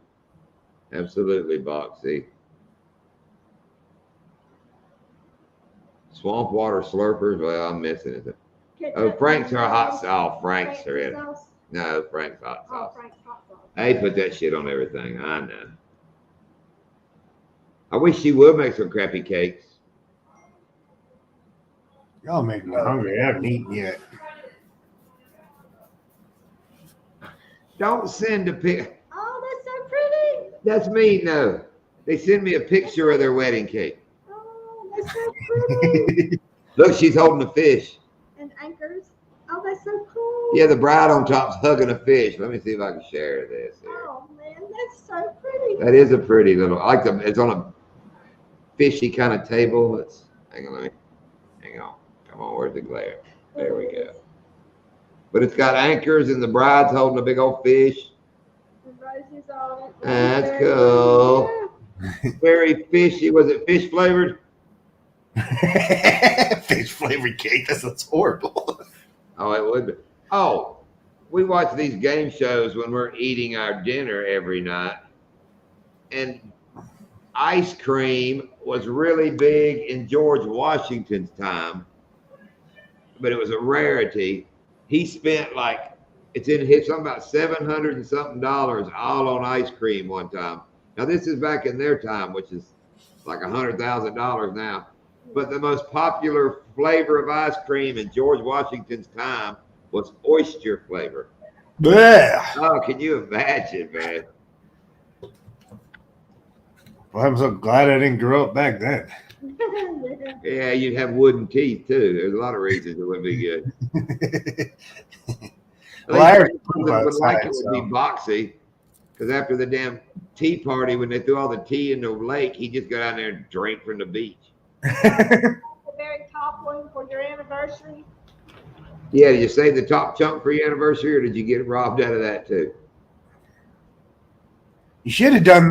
Absolutely, Boxy. Swamp water slurpers. Well, I'm missing it. Oh, Frank's are hot sauce. Oh, Frank's are in. No, Frank's hot sauce. Oh, Frank's hot sauce. They put that shit on everything. I know. I wish she would make some crappy cakes. Y'all make me hungry. I haven't eaten yet. Don't send a pic. Oh, that's so pretty. That's me, no. They send me a picture of their wedding cake. Oh, that's so pretty. Look, she's holding a fish. And anchors. Oh, that's so cool. Yeah, the bride on top's hugging a fish. Let me see if I can share this here. Oh man, that's so pretty. That is a pretty little. I like the. It's on a fishy kind of table. Hang on. Come on, where's the glare? There we go. But it's got anchors and the bride's holding a big old fish. The roses on it. That's Very cool. Yeah. Very fishy. Was it fish flavored? Fish flavored cake. That's horrible. Oh, it would be. Oh, we watch these game shows when we're eating our dinner every night. And ice cream was really big in George Washington's time, but it was a rarity. He spent something about $700 and something all on ice cream one time. Now this is back in their time, which is like $100,000 now. But the most popular flavor of ice cream in George Washington's time was oyster flavor. Blech. Oh, can you imagine, man? Well, I'm so glad I didn't grow up back then. Yeah, you'd have wooden teeth too. There's a lot of reasons it wouldn't be good. Well, I heard would like it would be Boxy, because after the damn tea party, when they threw all the tea in the lake, he just go down there and drink from the beach. The very top one for your anniversary. Yeah, did you save the top chunk for your anniversary, or did you get robbed out of that too? You should have done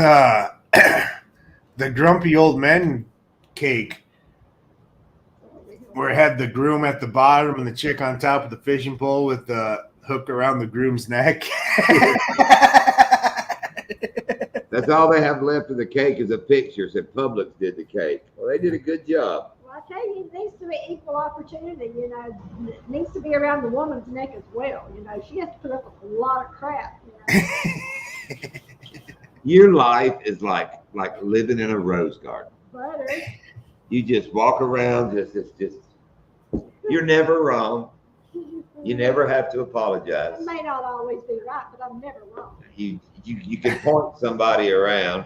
the grumpy old men cake, where it had the groom at the bottom and the chick on top of the fishing pole with the hook around the groom's neck. That's all they have left of the cake is a picture. Said Publix did the cake. Well, they did a good job. Well, I tell you, it needs to be equal opportunity. You know, it needs to be around the woman's neck as well. You know, she has to put up with a lot of crap. You know? Your life is like living in a rose garden. Butter. You just walk around, just. You're never wrong. You never have to apologize. It may not always be right, but I'm never wrong. You can point somebody around.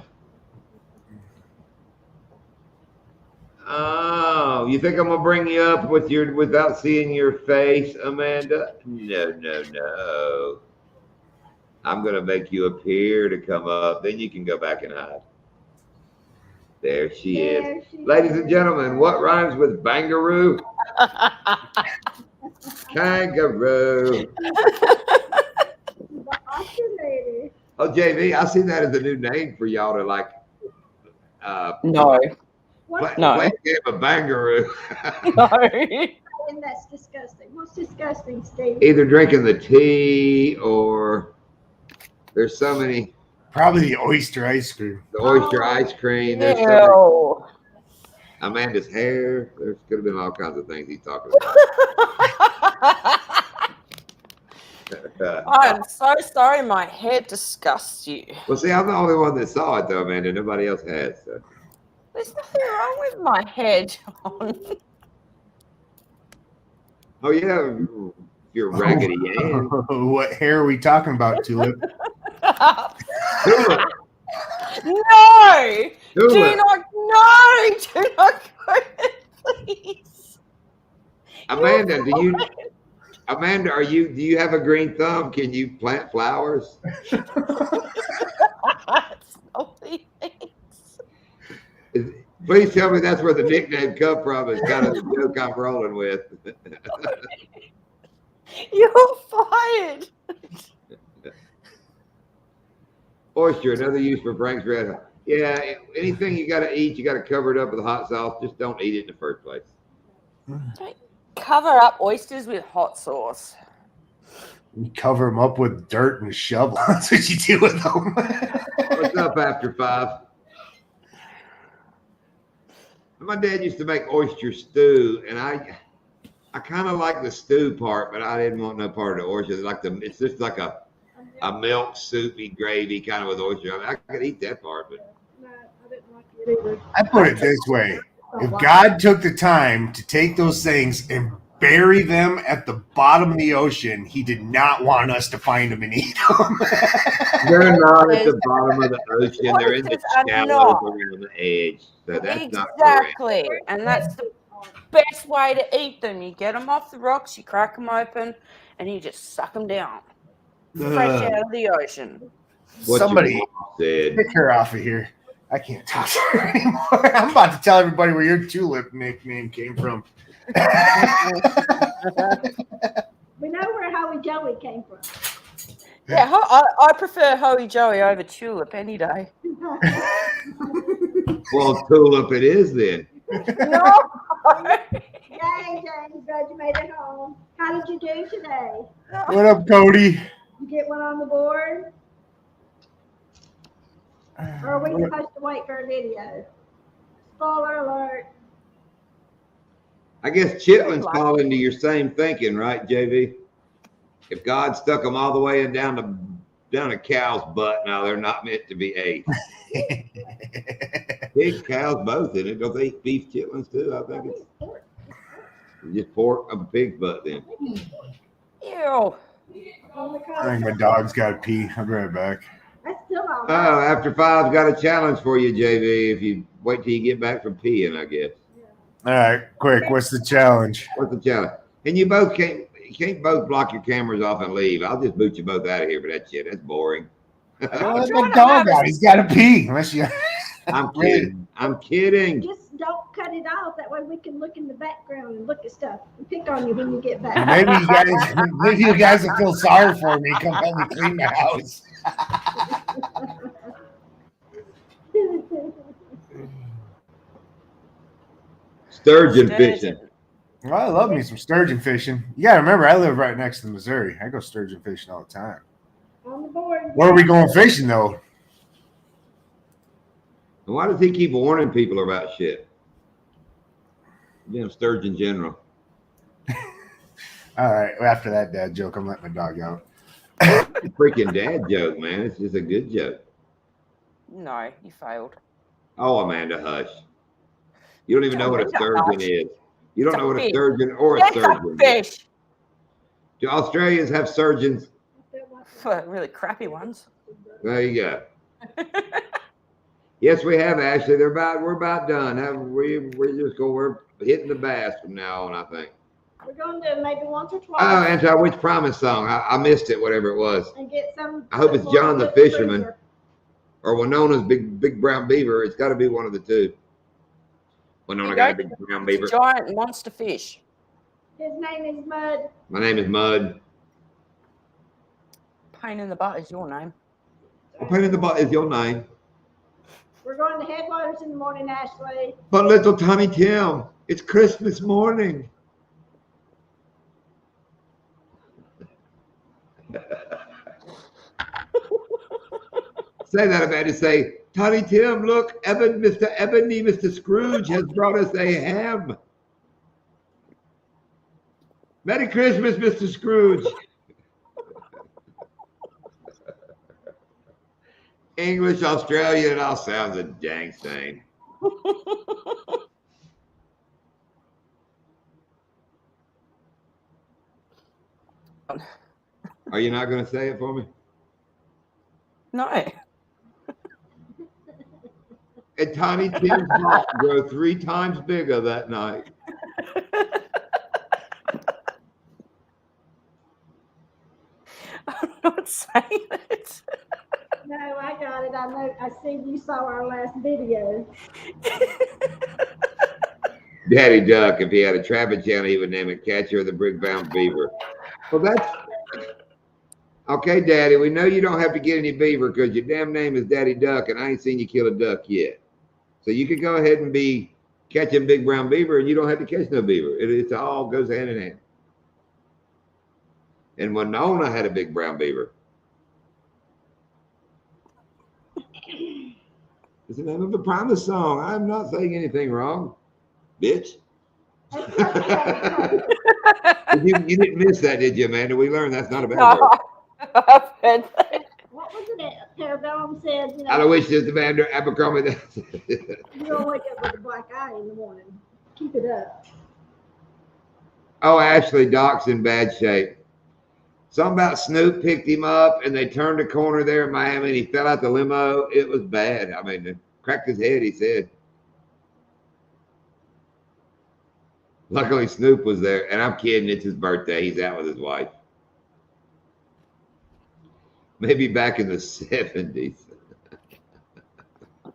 Oh, you think I'm gonna bring you up without seeing your face, Amanda? No. I'm gonna make you appear to come up. Then you can go back and hide. There she is. Ladies and gentlemen, what rhymes with bangaroo? Kangaroo. Lady. Oh, JV, I see that as a new name for y'all to No. play a game of bangaroo. No. And that's disgusting. What's disgusting, Steve? Either drinking the tea or there's so many. Probably the oyster ice cream. The oyster ice cream. There's so many. Ew. Amanda's hair. There could have been all kinds of things he's talking about. I'm so sorry my hair disgusts you. Well, see, I'm the only one that saw it, though, Amanda. Nobody else has. So. There's nothing wrong with my hair, John. Oh, yeah. You're Raggedy Ann. What hair are we talking about, Tulip? Tulip. No! Do Tulip. not go there, please. Amanda, do you have a green thumb? Can you plant flowers? Please tell me that's where the nickname come from. It's kind of the joke I'm rolling with. You're fired. Oyster, another use for Frank's Red Hot. Yeah, anything you got to eat, you got to cover it up with hot sauce. Just don't eat it in the first place. Don't cover up oysters with hot sauce. You cover them up with dirt and a shovel. That's what you do with them. What's up after 5? My dad used to make oyster stew, and I kind of like the stew part, but I didn't want no part of the oyster. It's just like a milk soupy gravy kind of with oyster. I mean, I could eat that part, but No, I didn't like it either. I put it this way. If God took the time to take those things and bury them at the bottom of the ocean. He did not want us to find them and eat them. They're not at the bottom of the ocean. They're in the Oysters are shallows not. around the edge. So that's not correct. Exactly. And that's the best way to eat them. You get them off the rocks, you crack them open, and you just suck them down. Fresh out of the ocean. What Somebody your mom said. pick her off of here. I can't talk to her anymore. I'm about to tell everybody where your tulip nickname came from. We know where Howie Joey came from. Yeah, I prefer Hoey Joey over Tulip any day. Well, tulip it is then. No. Yay, James, glad you made it home. How did you do today? What up, Cody? You get one on the board? Or are we supposed to wait for a video? Spoiler alert. I guess chitlins fall into your same thinking, right, JV? If God stuck them all the way and down a cow's butt, now they're not meant to be ate. Pigs, cows, both in it. Don't they eat beef chitlins too? I think it's just pork of a pig's butt then. Ew. I think my dog's got to pee. I'll be right back. That's still all Oh, right. After Five's got a challenge for you, JV. If you wait till you get back from peeing, I guess. All right, quick. What's the challenge? What's the challenge? And you both can't both block your cameras off and leave. I'll just boot you both out of here for that shit. That's boring. Don't let my dog out. He's got to pee. Unless you. I'm kidding. I'm kidding. Just don't cut it off. That way we can look in the background and look at stuff and pick on you when you get back. Maybe you guys will feel sorry for me. Come help me clean the house. Sturgeon fishing. Well, I love me some sturgeon fishing. You got to remember, I live right next to the Missouri. I go sturgeon fishing all the time. On the board. Where are we going fishing, though? Why does he keep warning people about shit? Sturgeon General. All right. After that dad joke, I'm letting my dog out. Freaking dad joke, man. It's just a good joke. No, you failed. Oh, Amanda, hush. You don't even know what a sturgeon is. You don't know what a Fish. sturgeon or a It's a sturgeon is. fish. Do Australians have surgeons? Really crappy ones. There you go. Yes, we have, Ashley. We're about done. We're hitting the bass from now on, I think. We're going to maybe once or twice. Oh, Anti-Witch Promise song. I missed it, whatever it was. And get some. I hope it's some John the more Fisherman. freezer. Or Winona's big brown beaver. It's got to be one of the two. Winona got a big brown beaver. Giant monster fish. His name is Mud. My name is Mud. Pain in the butt is your name. Pain in the butt is your name. We're going to Headwaters in the morning, Ashley. But little Tiny Tim, it's Christmas morning. Say that about it. Say, Tiny Tim, look, Mr. Ebony, Mr. Scrooge has brought us a ham. Merry Christmas, Mr. Scrooge. English, Australian, it all sounds a dang same. Are you not going to say it for me? No. And Tiny Tim's heart grew 3 times bigger that night. I'm not saying it. No, I got it. I know. I see you saw our last video. Daddy Duck, if he had a traffic channel, he would name it Catcher of the Big-Bound Beaver. Well, that's... Okay, Daddy, we know you don't have to get any beaver because your damn name is Daddy Duck, and I ain't seen you kill a duck yet. So you could go ahead and be catching big brown beaver, and you don't have to catch no beaver. It all goes hand in hand. And Winona had a big brown beaver. It's the name of the promise song. I'm not saying anything wrong, bitch. You didn't miss that, did you, Amanda? We learned that's not a bad word. I've heard that. What was it that Parabellum said? You know, I wish this Amanda Abercrombie. you're gonna wake up with a black eye in the morning. Keep it up. Oh, Ashley, Doc's in bad shape. Something about Snoop picked him up and they turned the corner there in Miami and he fell out the limo. It was bad. I mean, it cracked his head, he said. Luckily, Snoop was there. And I'm kidding. It's his birthday. He's out with his wife. Maybe back in the 70s.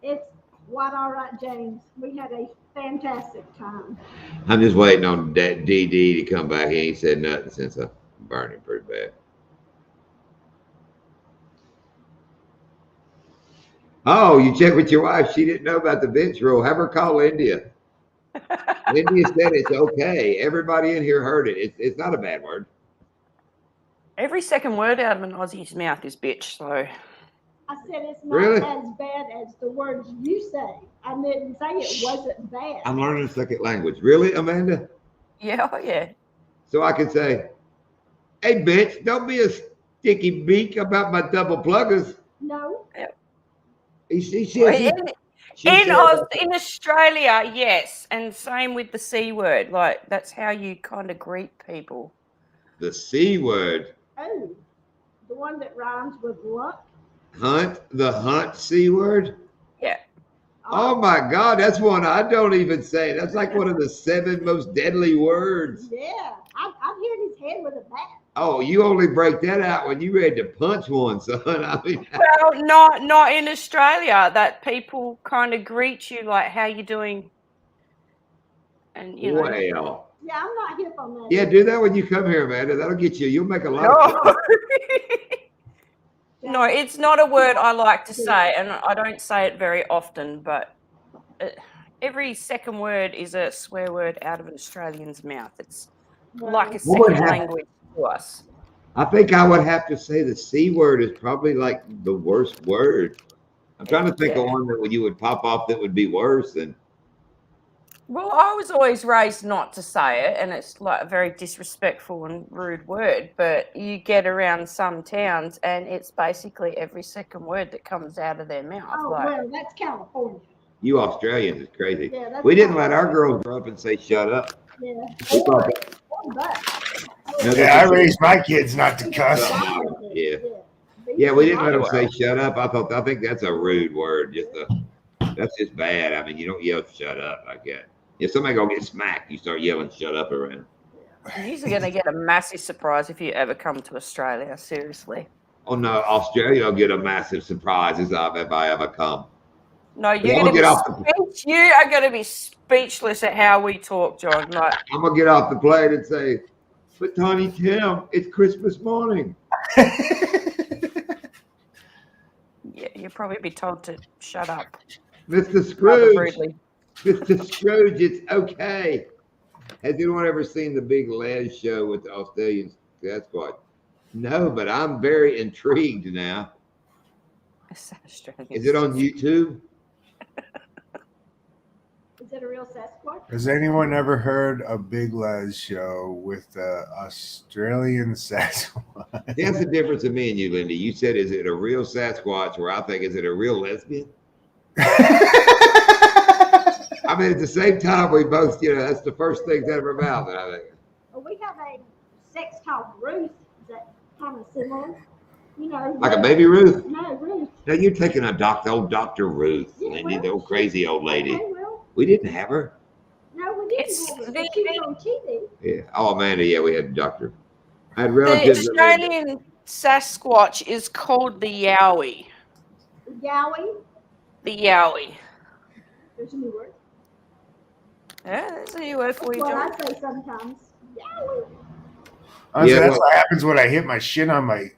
It's quite all right, James. We had a fantastic time. I'm just waiting on DD to come back. He ain't said nothing since I burned him pretty bad. Oh, you checked with your wife. She didn't know about the bench rule. Have her call India. India said it's okay. Everybody in here heard it. It's not a bad word. Every second word out of an Aussie's mouth is bitch, so. I said it's not Really? as bad as the words you say. I didn't say it wasn't bad. I'm learning a second language. Really, Amanda? Yeah, oh yeah. So I can say, hey, bitch, don't be a sticky beak about my double pluggers. No. In Australia, yes, and same with the C word. Like that's how you kind of greet people. The C word. Oh, the one that rhymes with luck. Hunt, the hunt C word? Yeah. Oh my God, that's one I don't even say. That's like one of the 7 most deadly words. Yeah, I've hit his head with a bat. Oh, you only break that out when you ready to punch one, son. I mean, Well, not in Australia. That people kind of greet you like, "How you doing?" And you know. well. Yeah, I'm not hip on that. Yeah, do that when you come here, Amanda. That'll get you. You'll make a lot of No. No, it's not a word I like to say, and I don't say it very often, but every second word is a swear word out of an Australian's mouth. It's like a What would second happen? language to us. I think I would have to say the C word is probably like the worst word. I'm trying to think of one that you would pop off that would be worse than. Well, I was always raised not to say it, and it's like a very disrespectful and rude word, but you get around some towns and it's basically every second word that comes out of their mouth. Oh, like, well, that's California. You Australians is crazy. Yeah, that's We didn't let our girls grow up and say shut up. Yeah. We thought that- Yeah, I raised my kids not to cuss. Yeah. Yeah, we didn't let them say shut up. I think that's a rude word. That's just bad. I mean, you don't yell shut up like that. If somebody gonna get smacked, you start yelling shut up around. you're going to get a massive surprise if you ever come to Australia, seriously. Oh no, Australia will get a massive surprise if I ever come. No, you're I'm going to gonna be you are going to be speechless at how we talk, John. Like, I'm gonna get off the plane and say, but Tiny Tim, it's Christmas morning. yeah, you'll probably be told to shut up. Mr. Rather Scrooge, rudely. Mr. Scrooge, it's okay. Has anyone ever seen the Big Les show with the Australian Sasquatch? No, but I'm very intrigued now. Is it on YouTube? Is it a real Sasquatch? Has anyone ever heard a Big Les show with the Australian Sasquatch? That's the difference in me and you, Lindy. You said, is it a real Sasquatch? Where I think, is it a real lesbian? I mean, at the same time, we both, that's the first things out of our mouth. And I think, Well, we have a sex called Ruth. Is that kind of similar? You know, like a baby Ruth. No, Ruth. Now you're taking old Dr. Ruth, Yeah, Lindy, well, the old crazy old lady. Okay, well, We didn't have her. no, we didn't It's have it. the- She was on TV. Yeah. Oh, Amanda, yeah, we had a doctor. I had The relatives. that lived there. Australian Sasquatch is called the Yowie. Yowie. The Yowie. There's a new word. Yeah, that's a new word for That's you, what John. I say sometimes. Yowie. Honestly, Yeah, that's well- what happens when I hit my shit on my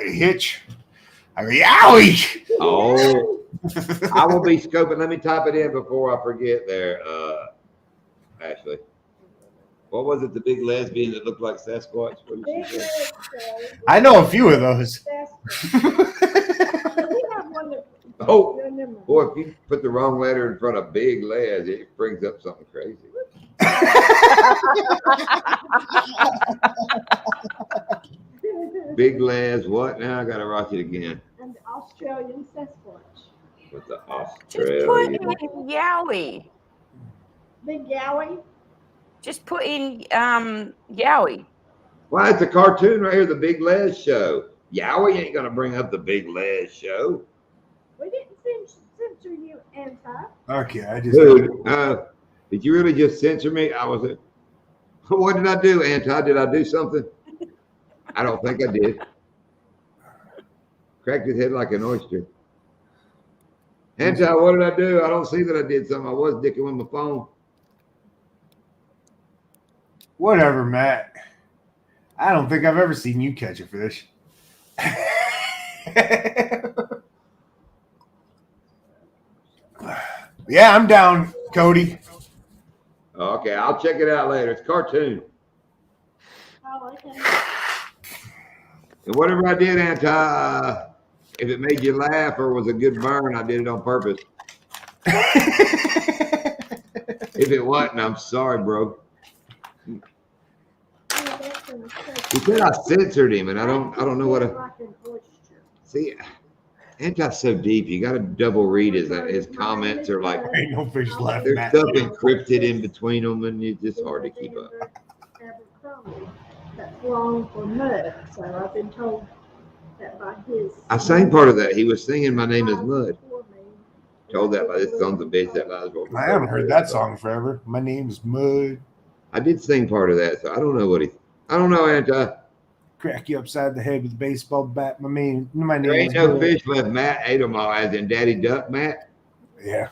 hitch. I go, yowie! Oh, I will be scoping. Let me type it in before I forget there, Ashley. What was it, the big lesbian that looked like Sasquatch? What did Big she say? red, I know a few of those. Sasquatch. We have one that. Oh, No, never mind. boy, if you put the wrong letter in front of big Les, it brings up something crazy. Big Les, what? Now I got to write it again. And the Australian Sasquatch. With the Just put Australian. in Yowie. Big Yowie. Just put in Yowie. Why, it's a cartoon right here, The Big Les Show. Yowie ain't gonna bring up The Big Les Show. We didn't censor you, Anti. Okay, I just. Dude, did you really just censor me? What did I do, Anti? Did I do something? I don't think I did. Cracked his head like an oyster. Anti, what did I do? I don't see that I did something. I was dicking with my phone. Whatever, Matt. I don't think I've ever seen you catch a fish. Yeah, I'm down, Cody. Okay, I'll check it out later. It's a cartoon. Oh, okay. And whatever I did, Anti, if it made you laugh or was a good burn, I did it on purpose. If it wasn't, I'm sorry, bro. Yeah, that's an He said I censored him, and I don't know what I like an oyster. see. Anti's so deep. You got to double read his comments are like Ain't no fish left, there's Matt. stuff encrypted in between them, and it's hard to keep up. Abercrombie. That's long for mud, so I've been told that by his. I sang part of that. He was singing "My Name Is Mud." Told that by this son's a bitch that lies. I haven't heard that song forever. My name's Mud. I did sing part of that, so I don't know what he. I don't know, Anti. Crack you upside the head with a baseball bat. My name There ain't is no Mud. fish left. Matt ate them all, as in Daddy Duck. Matt. Yeah,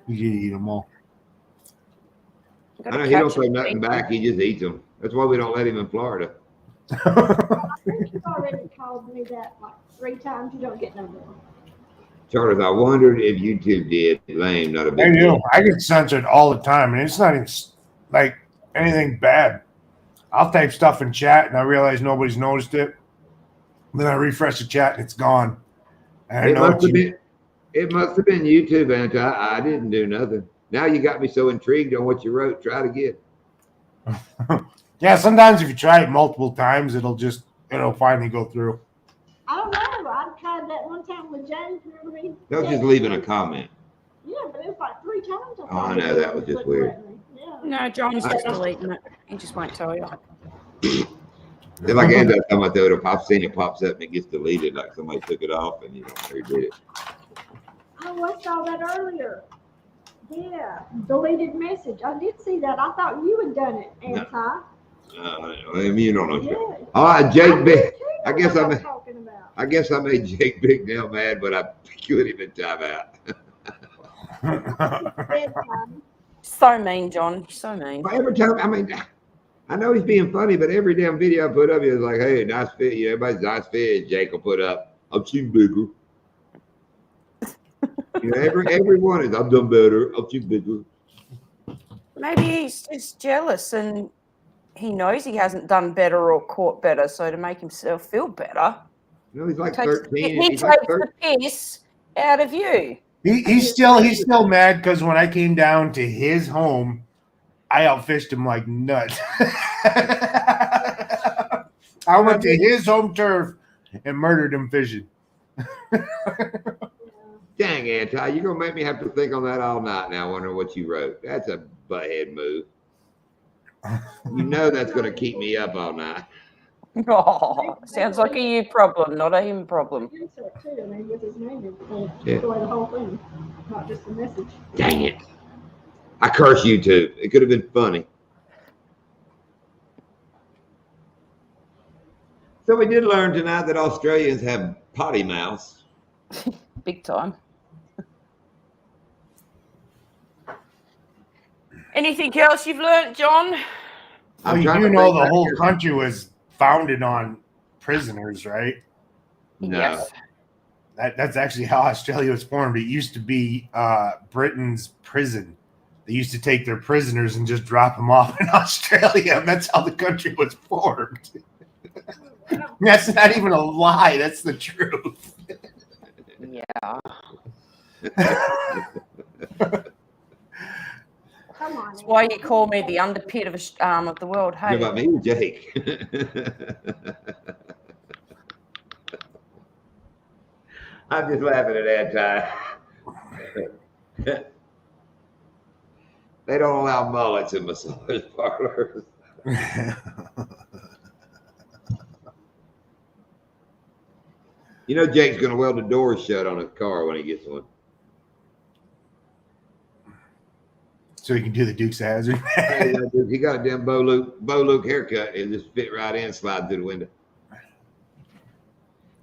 you can eat them all. I know he don't throw nothing back. He just eats them. That's why we don't let him in Florida. I think you've already called me that like 3 times. You don't get no more. Charles, I wondered if YouTube did. Lame, not a I big do. deal. I get censored all the time, and it's not even like anything bad. I'll type stuff in chat, and I realize nobody's noticed it. Then I refresh the chat, and it's gone. And I It know must it's have been. It must have been YouTube, Anti. I didn't do nothing. Now you got me so intrigued on what you wrote. Try it again. Yeah, sometimes if you try it multiple times, it'll finally go through. I don't know. I tried that one time with James. Remember me? They'll just leaving a comment. Yeah, but it was like 3 times. Oh, I know, that was just weird. Yeah. No, John's just deleting it. He just won't tell you. It's like Anti talking about the pop scene, it pops up and it gets deleted, like somebody took it off and you don't redid it. Oh, I saw that earlier. Yeah, deleted message. I did see that. I thought you had done it, Anti. You don't know. Yeah. All right, I Jake did Big. too, I guess what I'm- talking about. I guess I made Jake Bigdale mad, but I put him in timeout. Bedtime. So mean, John. So mean. But every time, I know he's being funny, but every damn video I put up, he's like, "Hey, nice fish." Yeah, everybody's nice fish. Jake will put up. I've seen bigger. Every one is. I've done better. I've seen bigger. Maybe he's just jealous and he knows he hasn't done better or caught better, so to make himself feel better, He's like takes, 13. he He's like takes 13. the piss out of you. He's still mad because when I came down to his home, I outfished him like nuts. I went to his home turf and murdered him fishing. Dang, Anti, you're gonna make me have to think on that all night now. Wondering what you wrote. That's a butthead move. You know that's gonna keep me up all night. Oh, sounds like a you problem, not a him problem. Insert too. I mean, with his name in it, Yeah. the way the whole thing, not just the message. Dang it! I curse YouTube. It could have been funny. So we did learn tonight that Australians have potty mouths. Big time. Anything else you've learnt, John? Oh, you trying do to know think the back whole here. country was founded on prisoners, right? No. Yes. That's actually how Australia was formed. It used to be Britain's prison. They used to take their prisoners and just drop them off in Australia. And that's how the country was formed. That's not even a lie. That's the truth. Yeah. Come on. That's why you call me the underpit of the world. What Hey, about me, Jake? I'm just laughing at that time. They don't allow mullets in massage parlors. You know Jake's gonna weld the doors shut on his car when he gets one. So you can do the Dukes of Hazzard. He got a damn Bo Luke haircut. It just fit right in, slide through the window.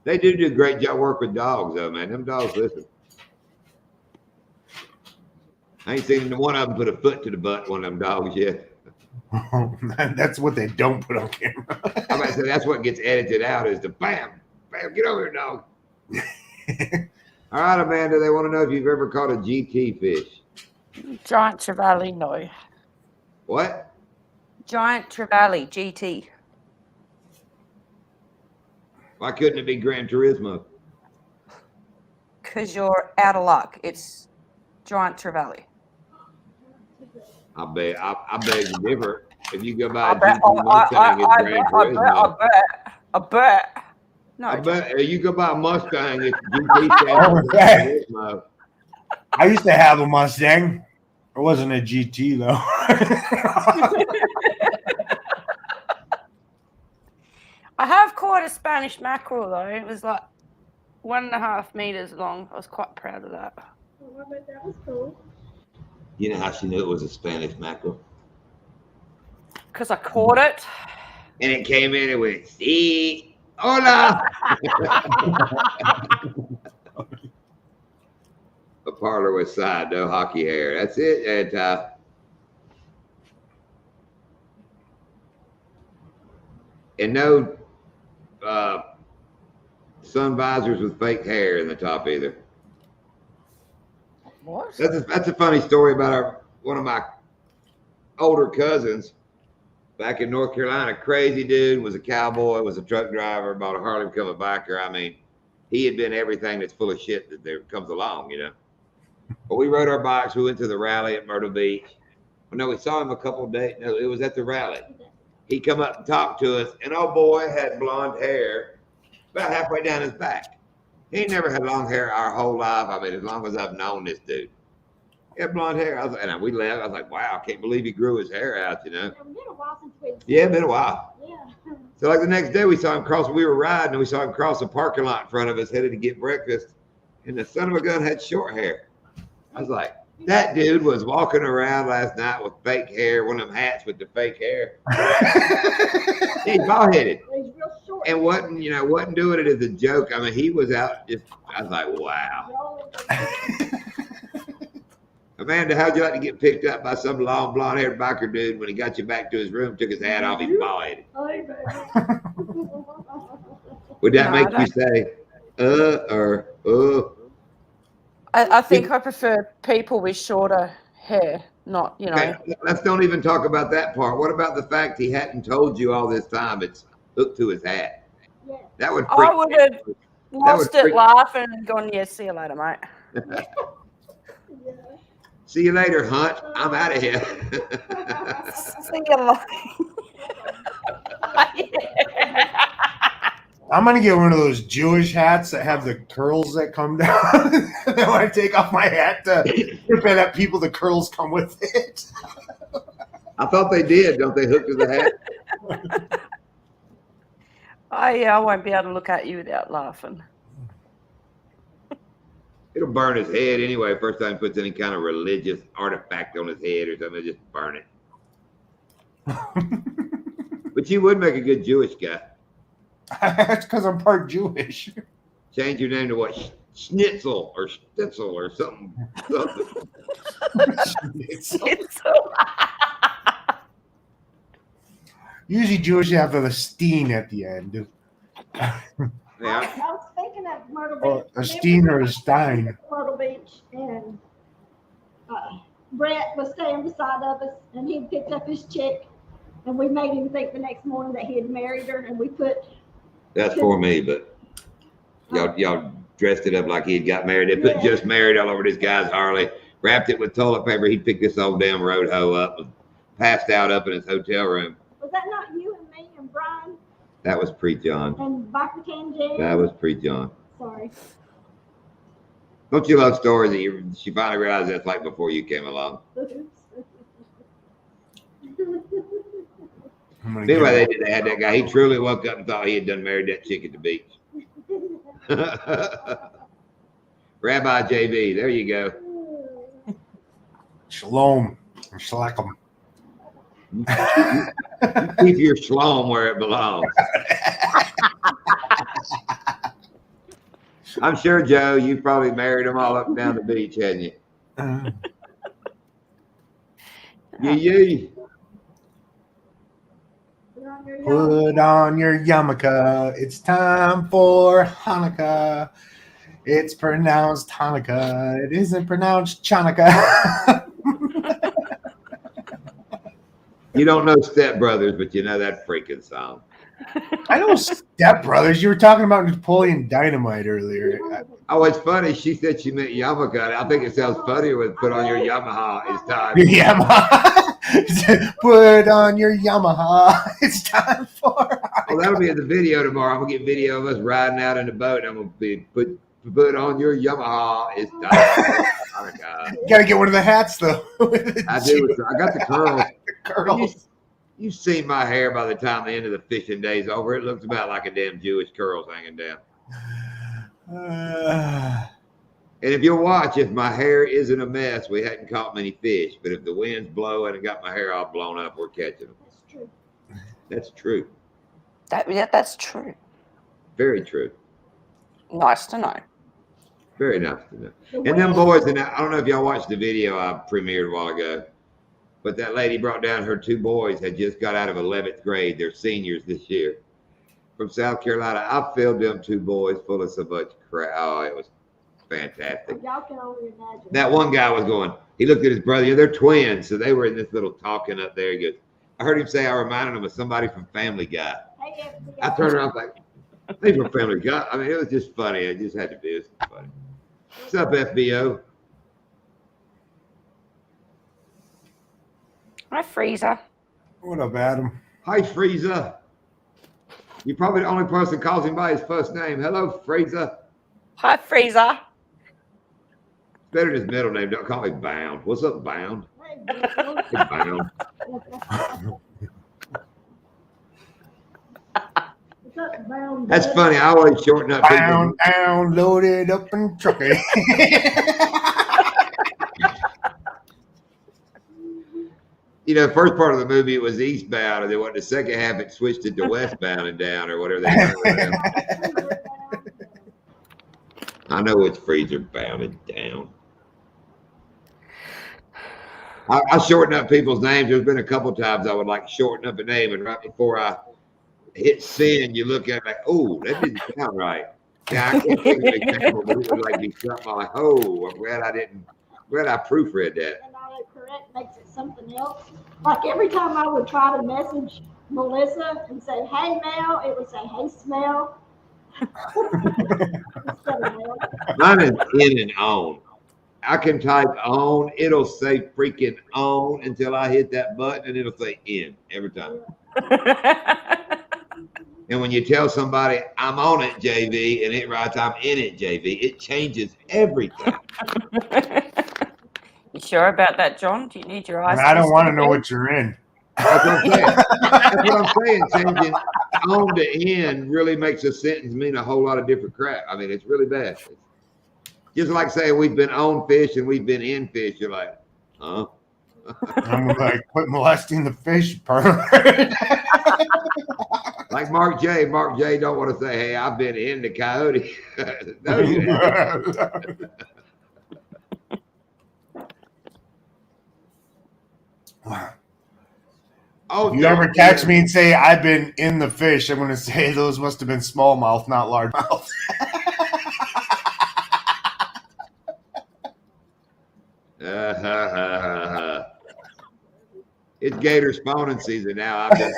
They do a great job work with dogs, though, man. Them dogs listen. I ain't seen one of them put a foot to the butt one of them dogs yet. That's what they don't put on camera. I'm about to say that's what gets edited out is the bam, bam, get over here, dog. All right, Amanda, they want to know if you've ever caught a GT fish. Giant trevally, no. What? Giant trevally, GT. Why couldn't it be Gran Turismo? Because you're out of luck. It's giant trevally. I beg to differ. If you go buy I a bet. GT Mustang, it's Gran Turismo. I bet. No. I bet if you go buy a Mustang, it's GT Oh, Gran Turismo. I used to have a Mustang. It wasn't a GT though. I have caught a Spanish mackerel though. It was like 1.5 meters long. I was quite proud of that. Oh, I bet that was cool. You know how she knew it was a Spanish mackerel? Because I caught it. And it came in and went, see, hola. A parlor with side, no hockey hair. That's it. And no sun visors with fake hair in the top either. What? That's a funny story about one of my older cousins back in North Carolina. Crazy dude, was a cowboy, was a truck driver, bought a Harley, become a biker. I mean, he had been everything that's full of shit that there comes along, you know. But we rode our bikes. We went to the rally at Myrtle Beach. Well, no, we saw him a couple of days. No, it was at the rally. He come up and talked to us, and oh boy, had blonde hair about halfway down his back. He ain't never had long hair our whole life. I mean, as long as I've known this dude. He had blonde hair. And we left. I was like, wow, I can't believe he grew his hair out, you know. It's been a while since we've Yeah, been a while. Yeah. So like the next day we saw him cross, we were riding and we saw him cross the parking lot in front of us, headed to get breakfast. And the son of a gun had short hair. I was like, that dude was walking around last night with fake hair, one of them hats with the fake hair. He's bald headed. He's real short. And wasn't doing it as a joke. I mean, he was out just, I was like, wow. Amanda, how'd you like to get picked up by some long blonde haired biker dude when he got you back to his room, took his hat off, he's bald headed? Would that make you say, or? I think I prefer people with shorter hair, not, Okay, let's don't even talk about that part. What about the fact he hadn't told you all this time it's hooked to his hat? Yeah. That would I would have lost it freak- laughing and gone, yeah, see you later, mate. Yeah. See you later, Hunt. I'm out of here. See you later. I'm gonna get one of those Jewish hats that have the curls that come down. And then when I take off my hat to prevent that people, the curls come with it. I thought they did. Don't they hook to the hat? I won't be able to look at you without laughing. It'll burn his head anyway. First time he puts any kind of religious artifact on his head or something, just burn it. But you would make a good Jewish guy. That's because I'm part Jewish. Change your name to what? Schnitzel or Stitzel or something. Usually Jewish have the steen at the end. Yeah. I was thinking of Myrtle Or Beach. a steen or a stein. Myrtle Beach, and Brett was staying beside of us, and he picked up his chick, and we made him think the next morning that he had married her, and we put. That's for me, but y'all dressed it up like he had got married. They put Yeah. just married all over this guy's Harley, wrapped it with toilet paper. He picked this old damn road hoe up and passed out up in his hotel room. Was that not you and me and Brian That was pre-John. and Biker Can Jam? That was pre-John. Sorry. Don't you love stories that she finally realized that's like before you came along? I'm gonna Anyway, get they had that guy. He truly woke up and thought he had done married that chick at the beach. Rabbi JB, there you go. shalom and shalom. Keep your shalom where it belongs. I'm sure, Joe, you probably married them all up and down the beach, hadn't you? Yee. Put on your yarmulke. It's time for Hanukkah. It's pronounced Hanukkah. It isn't pronounced Chanukah. You don't know Step Brothers, but you know that freaking song. I know Step Brothers. You were talking about Napoleon Dynamite earlier. Oh, it's funny. She said she meant yarmulke. I think it sounds funnier with put on your Yamaha. It's time. Yamaha. Put on your Yamaha. It's time for. Oh, that'll be in the video tomorrow. I'm gonna get video of us riding out in the boat. I'm gonna be put on your Yamaha. It's time. Oh, God. You gotta get one of the hats though. I do. I got the curls. Curls. You see my hair by the time the end of the fishing day's over. It looks about like a damn Jewish curls hanging down. And if you'll watch, if my hair isn't a mess, we hadn't caught many fish. But if the wind's blowing and got my hair all blown up, we're catching them. That's true. That's true. That's true. Very true. Nice to know. Very nice to know. And them boys, and I don't know if y'all watched the video I premiered a while ago, but that lady brought down her two boys, had just got out of 11th grade. They're seniors this year from South Carolina. I filled them two boys full of so much crap. Oh, it was fantastic. Y'all can only imagine. That one guy was going, he looked at his brother. Yeah, they're twins. So they were in this little talking up there. He goes, I heard him say I reminded him of somebody from Family Guy. Hey, I turned around like, they from Family Guy. I mean, it was just funny. It just had to be. It was funny. What's up, FBO? Hi, Freezer. What up, Adam? Hi, Frieza. You're probably the only person that calls him by his first name. Hello, Frieza. Hi, Freezer. Better than his middle name. Don't call me Bound. What's up, Bound? Hey, Hey, Bound. That's funny. I always shorten up. Down, down, loaded up and trucking. You know, the first part of the movie it was eastbound, and then what the second half it switched it to westbound and down, or whatever they call it. I know it's freezer bound and down. I shorten up people's names. There's been a couple times I would like shorten up a name, and right before I hit send, you look at it like, oh, that didn't sound right. Yeah, I can't think of an example, but it would like be something like, oh, I'm glad I proofread that. And autocorrect makes it something else. Like every time I would try to message Melissa and say, hey, Mel, it would say, hey, Smell. Instead of Mel. Mine is in and on. I can type on, it'll say freaking on until I hit that button, and it'll say in every time. And when you tell somebody I'm on it, JV, and it writes I'm in it, JV, it changes everything. You sure about that, John? Do you need your eyes? I don't want to tested know again? what you're in. That's what I'm saying. That's what I'm saying. Changing on to in really makes a sentence mean a whole lot of different crap. I mean, it's really bad. It's just like saying we've been on fish and we've been in fish. You're like, huh? I'm like, quit molesting the fish part. Like Mark J. Mark J. don't want to say, hey, I've been in the coyote. No, you haven't. Oh, You ever text me and say I've been in the fish? I'm going to say those must have been smallmouth, not largemouth. It's gator spawning season now. I've been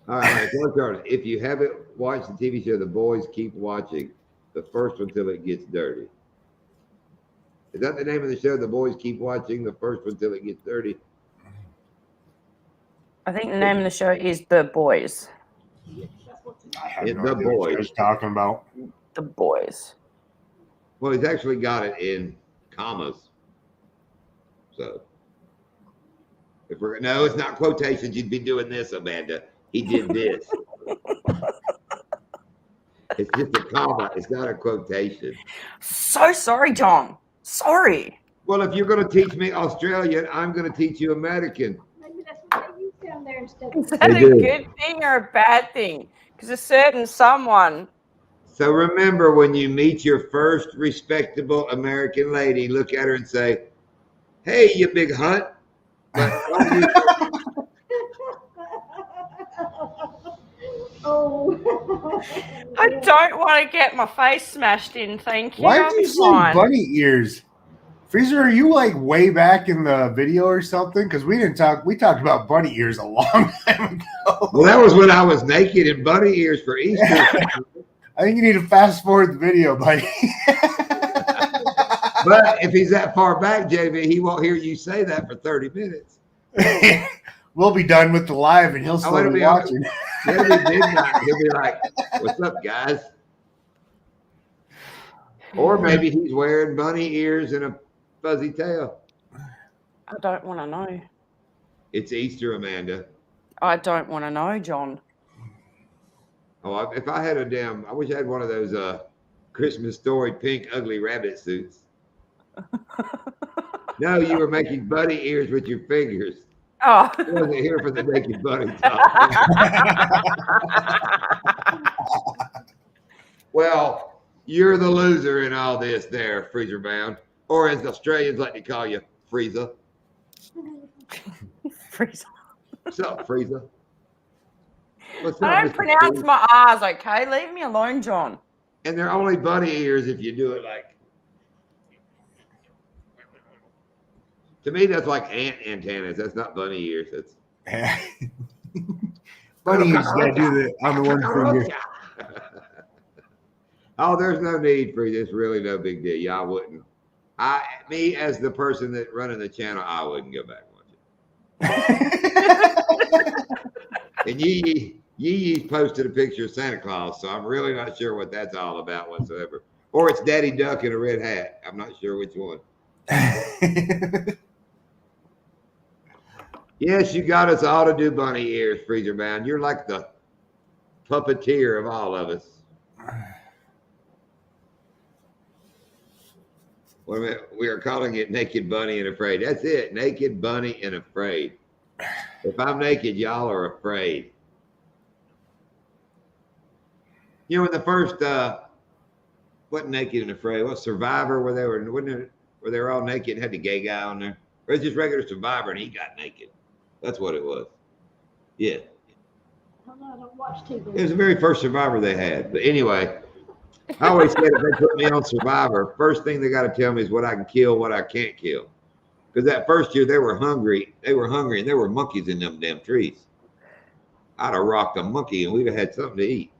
all right, if you haven't watched the TV show The Boys, keep watching the first one till it gets dirty. Is that the name of the show? The Boys Keep Watching the first one till it gets dirty. I think the name of the show is The Boys. I have It's no The idea what Boys. you're talking about. The Boys. Well, he's actually got it in commas. So, no, it's not quotations. You'd be doing this, Amanda. He did this. It's just a comma. It's not a quotation. So sorry, John. Sorry. Well, if you're going to teach me Australian, I'm going to teach you American. Maybe that's what they use down there instead Is of. that They a do. good thing or a bad thing? Because a certain someone. So remember, when you meet your first respectable American lady, look at her and say, "Hey, you big hunt." But Oh. I don't want to get my face smashed in, thank you. Why did I'm you say fine. bunny ears? Freezer, are you like way back in the video or something? Because we didn't talk. We talked about bunny ears a long time ago. well, that was when I was naked in bunny ears for Easter. I think you need to fast forward the video, buddy. But if he's that far back, JB, he won't hear you say that for 30 minutes. We'll be done with the live, and he'll it'll still be be on- watching. He'll be midnight. He'll be like, "What's up, guys?" Or maybe he's wearing bunny ears and a fuzzy tail. I don't want to know. It's Easter, Amanda. I don't want to know, John. Oh, if I had I wish I had one of those Christmas Story pink ugly rabbit suits. No, you were making bunny ears with your fingers. Oh. I wasn't here for the naked bunny talk. Well, you're the loser in all this there, Freezer Bound. Or as the Australians like to call you, Freezer. Freeze. What's up, Freezer? What's I up, don't Mr. pronounce Freeze? my R's, okay? Leave me alone, John. And they're only bunny ears if you do it like. To me, that's like ant antennas. That's not bunny ears. That's Bunny ears gotta do the on the one finger. Oh, there's no need for this. Really, no big deal. Y'all wouldn't. Me as the person that running the channel, I wouldn't go back and watch it. And Yee posted a picture of Santa Claus, so I'm really not sure what that's all about whatsoever. Or it's Daddy Duck in a red hat. I'm not sure which one. Yes, you got us all to do bunny ears, Freezer Bound. You're like the puppeteer of all of us. Wait a minute. We are calling it Naked Bunny and Afraid. That's it. Naked Bunny and Afraid. If I'm naked, y'all are afraid. You know, in the first, what Naked and Afraid? What Survivor? Where they were all naked and had the gay guy on there? Or it's just regular Survivor and he got naked. That's what it was. Yeah. I don't watch TV. It was the very first Survivor they had. But anyway, I always said if they put me on Survivor, first thing they got to tell me is what I can kill, what I can't kill. Because that first year they were hungry. They were hungry and there were monkeys in them damn trees. I'd have rocked a monkey and we'd have had something to eat.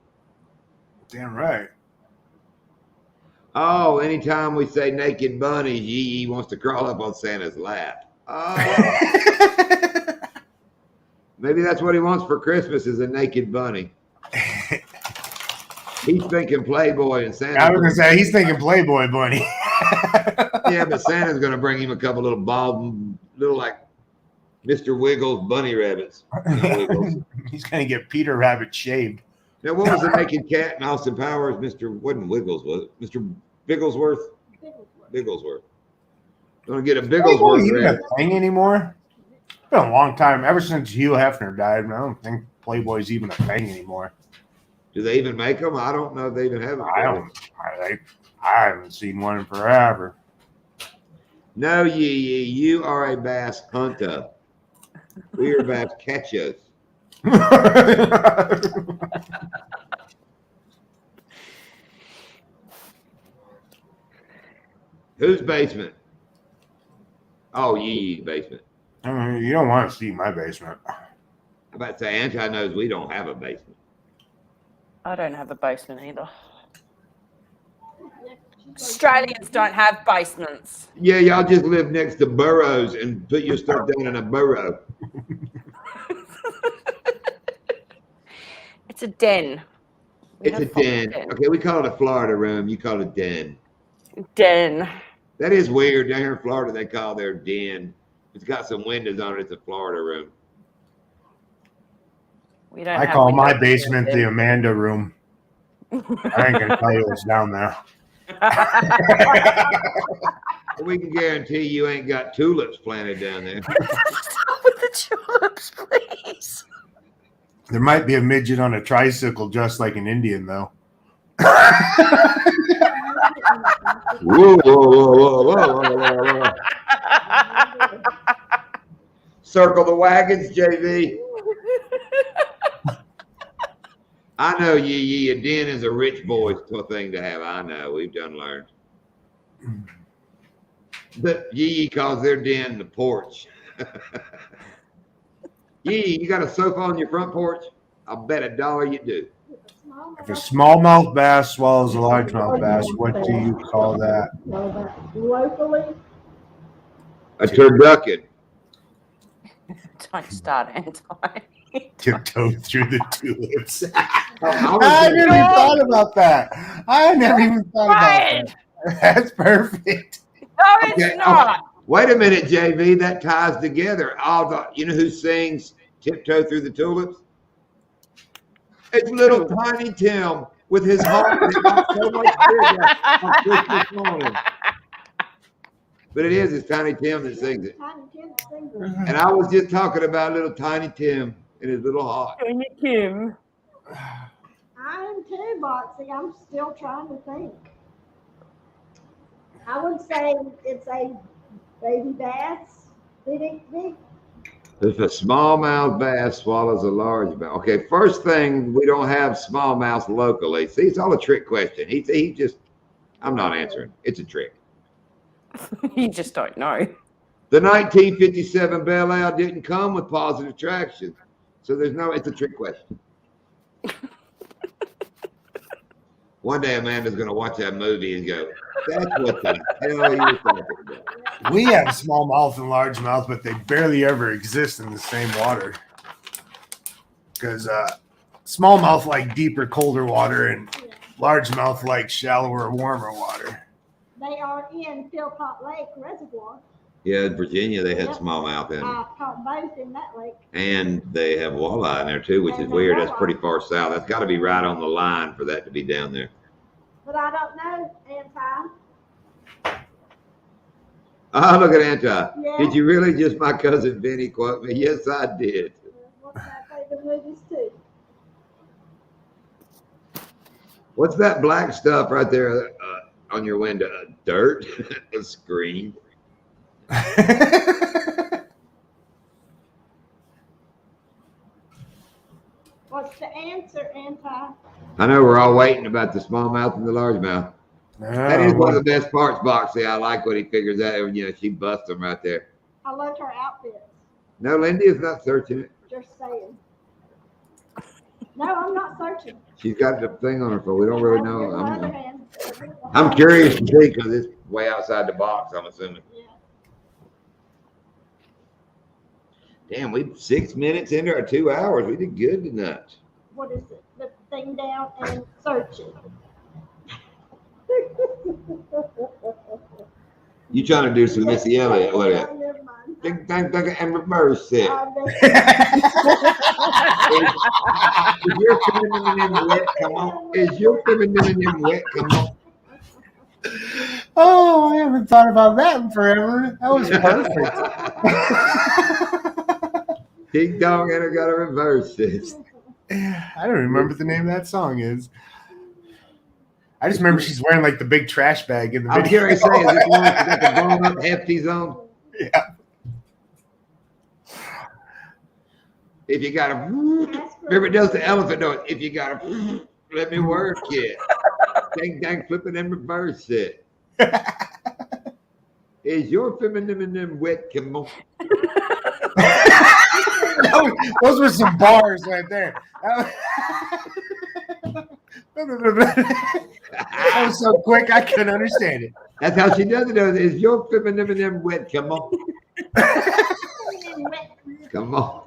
Damn right. Oh, anytime we say naked bunny, Yee wants to crawl up on Santa's lap. Oh. Maybe that's what he wants for Christmas is a naked bunny. He's thinking Playboy and Santa. I was gonna say he's thinking Playboy bunny. Yeah, but Santa's going to bring him a couple little bald, little like Mr. Wiggles bunny rabbits. Wiggles. He's gonna get Peter Rabbit shaved. Now, what was the naked cat in Austin Powers? Wasn't Wiggles, was it? Mr. Bigglesworth? Bigglesworth. Going to get a Playboy Bigglesworth even rabbit. a thing anymore? It's been a long time. Ever since Hugh Hefner died, I don't think Playboy's even a thing anymore. Do they even make them? I don't know if they even have them. I haven't seen one in forever. No, you are a bass hunter. We are bass catchers. Whose basement? Oh, Yee's basement. You don't want to see my basement. I'm about to say, Anti knows we don't have a basement. I don't have a basement either. Australians don't have basements. Yeah, y'all just live next to burrows and put your stuff down in a burrow. It's a den. We It's a don't call it den. Okay, we call it a Florida room. You call it a den. Den. That is weird. Down here in Florida, they call their den It's got some windows on it. It's a Florida room. We don't I have call my windows basement the there. Amanda room. I ain't gonna tell you what's down there. We can guarantee you ain't got tulips planted down there. Stop with the tulips, please. There might be a midget on a tricycle dressed like an Indian, though. Whoa, whoa, whoa, whoa, whoa, whoa, whoa. Circle the wagons, JV. I know, Yee, a den is a rich boy's thing to have. I know, we've done learned. But Yee calls their den the porch. Yee, you got a sofa on your front porch? I'll bet $1 you do. If a smallmouth bass swallows a largemouth bass, what do you call that? Locally, A turducken. Don't start, Anton. Tiptoe through the tulips. I I never even thought about that. I never even thought Ryan! about that. That's perfect. No, it's Okay, not. Wait a minute, JV. That ties together. You know who sings "Tiptoe Through the Tulips"? It's little Tiny Tim with his heart that got so much bigger on Christmas morning. But it's Tiny Tim that sings it. Tiny Tim sings it. And I was just talking about little Tiny Tim and his little heart. Kim. I am too, Boxy. I'm still trying to think. I would say it's a baby bass. Big. If a smallmouth bass swallows a largemouth. Okay, first thing, we don't have smallmouths locally. See, it's all a trick question. He just, I'm not answering. It's a trick. You just don't know. The 1957 Bel Air didn't come with positive traction. So it's a trick question. One day Amanda's going to watch that movie and go, that's what the hell you were talking about. We have smallmouth and largemouth, but they barely ever exist in the same water. Because smallmouth like deeper, colder water, and largemouth like shallower, warmer water. They are in Philpott Lake Reservoir. Yeah, in Virginia, they had Yep. smallmouth in it. I caught both in that lake. And they have walleye in there too, which is weird. That's pretty far south. That's got to be right on the line for that to be down there. But I don't know, Anton. Oh, look at Anti. Yeah. Did you really just my cousin Vinny quote me? Yes, I did. What's my favorite movies too? What's that black stuff right there on your window? Dirt? A screen? What's the answer, Anton? I know we're all waiting about the smallmouth and the largemouth. That is one of the best parts, Boxy. I like what he figures out. You know, she busts them right there. I loved her outfits. No, Lindy is not searching it. Just saying. No, I'm not searching. She's got the thing on her phone. We don't really know. On the other hand, I'm curious to see because it's way outside the box, I'm assuming. Yeah. Damn, we 6 minutes into our 2 hours. We did good tonight. What is it? The thing down and search it. You trying to do some Missy Elliott? What is it? Never mind. Ding, dang, dang, and reverse it. Is your feminine wet? Come on. Is your feminine wet? Come on. Oh, I haven't thought about that in forever. That was perfect. Ding dong, and I gotta reverse this. I don't remember what the name of that song is. I just remember she's wearing like the big trash bag in the I'm video. curious to say, is this one that got the blown up hefties on? Yeah. If you got a, remember it does the elephant noise. If you got a, let me work it. Dang, dang, flip it and reverse it. Is your feminine wet? Come on. Those were some bars right there. That was so quick, I couldn't understand it. That's how she does it. Though. Is your feminine wet? Come on. Come on.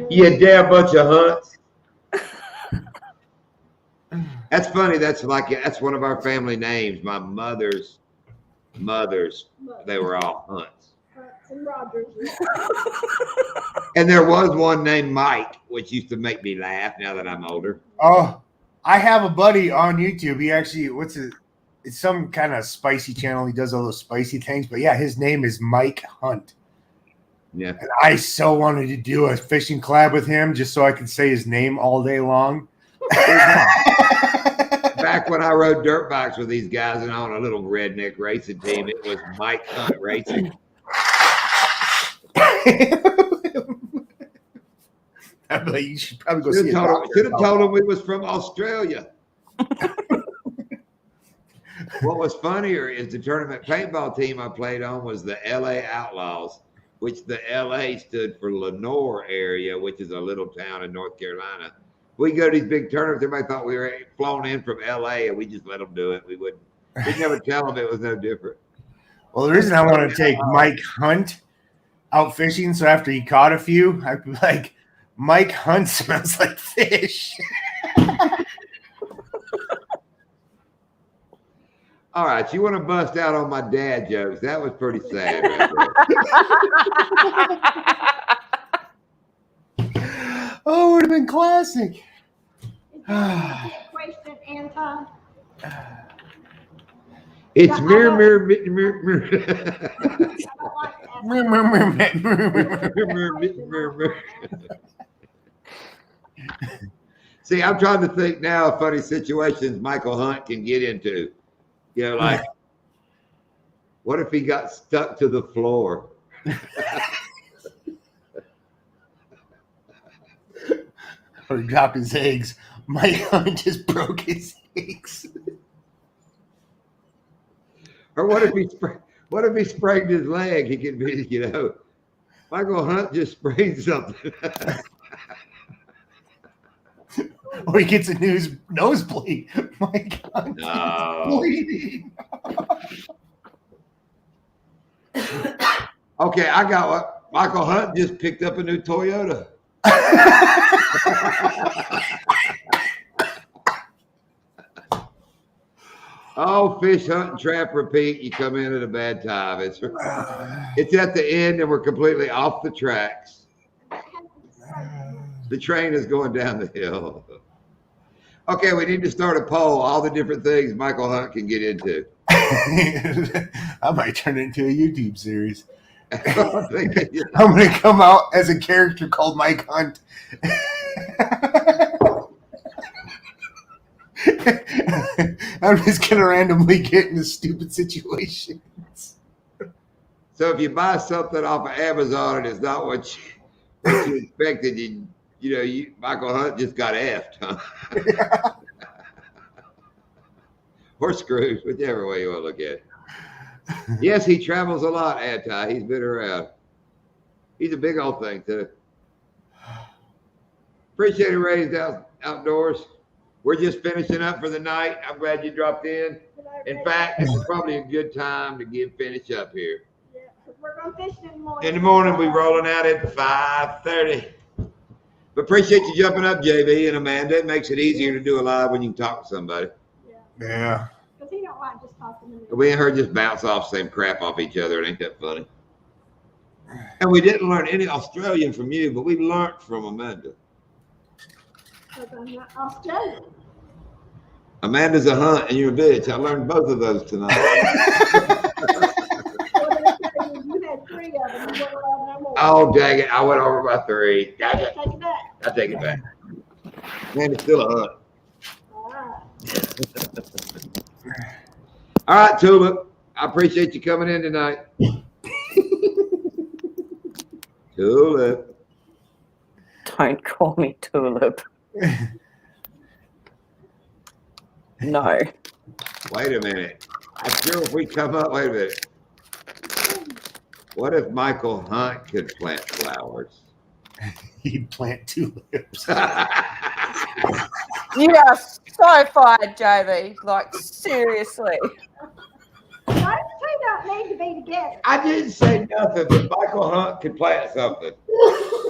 You damn bunch of hunts. That's funny. That's one of our family names. My mother's mothers. They were all Hunts. And Rogers. And there was one named Mike, which used to make me laugh now that I'm older. Oh, I have a buddy on YouTube. He actually, it's some kind of spicy channel. He does all those spicy things. But yeah, his name is Mike Hunt. Yeah. And I so wanted to do a fishing collab with him just so I could say his name all day long. Back when I rode dirt bikes with these guys and on a little redneck racing team, it was Mike Hunt Racing. I'm like, you should probably go see Should have told him we was from Australia. What was funnier is the tournament paintball team I played on was the LA Outlaws, which the LA stood for Lenore area, which is a little town in North Carolina. We go to these big tournaments. Everybody thought we were flown in from LA, and we just let them do it. We'd never tell them it was no different. Well, the reason I want to take Mike Hunt out fishing, so after he caught a few, I'd be like, Mike Hunt smells like fish. All right, you want to bust out on my dad jokes? That was pretty sad. Right there. Oh, it would have been classic. Is that a question, Anton? It's mirror. I don't like that. See, I'm trying to think now of funny situations Michael Hunt can get into. You know, like, what if he got stuck to the floor? Or he dropped his eggs. Mike Hunt just broke his eggs. Or what if he sprained his leg? He could be, you know, Michael Hunt just sprained something. Or he gets a nosebleed. Mike Hunt No. bleeding. Okay, I got what Michael Hunt just picked up a new Toyota. Oh, fish, hunt, and trap, repeat. You come in at a bad time. It's at the end, and we're completely off the tracks. The train is going down the hill. Okay, we need to start a poll. All the different things Michael Hunt can get into. I might turn it into a YouTube series. I'm I'm going to come out as a character called Mike Hunt. I'm just going to randomly get into stupid situations. So if you buy something off of Amazon and it's not what you expected, Michael Hunt just got effed, huh? Or screwed, whichever way you want to look at it. Yes, he travels a lot, Anti. He's been around. He's a big old thing, too. Appreciate it, Raised Outdoors. We're just finishing up for the night. I'm glad you dropped in. In fact, it's probably a good time to finish up here. Yeah, 'cause we're going fishing in the morning. In the morning, we're rolling out at 5:30. But appreciate you jumping up, JB and Amanda. It makes it easier to do a live when you can talk to somebody. Yeah. Because he don't like just talking to me. We and her just bounce off the same crap off each other. It ain't that funny. And we didn't learn any Australian from you, but we learned from Amanda. Because I'm not Australian. Amanda's a hunt and you're a bitch. I learned both of those tonight. You had 3 of them. You weren't allowed no more. Oh, dang it. I went over by 3. Dang it. Take it back. I take it back. Man, it's still a hunt. All right. All right, Tulip. I appreciate you coming in tonight. Tulip. Don't call me Tulip. No. Wait a minute. I'm sure if we come up, wait a minute. What if Michael Hunt could plant flowers? He'd plant tulips. You are so fired, JV. Like, seriously. Those 2 don't need to be together. I didn't say nothing, but Michael Hunt could plant something.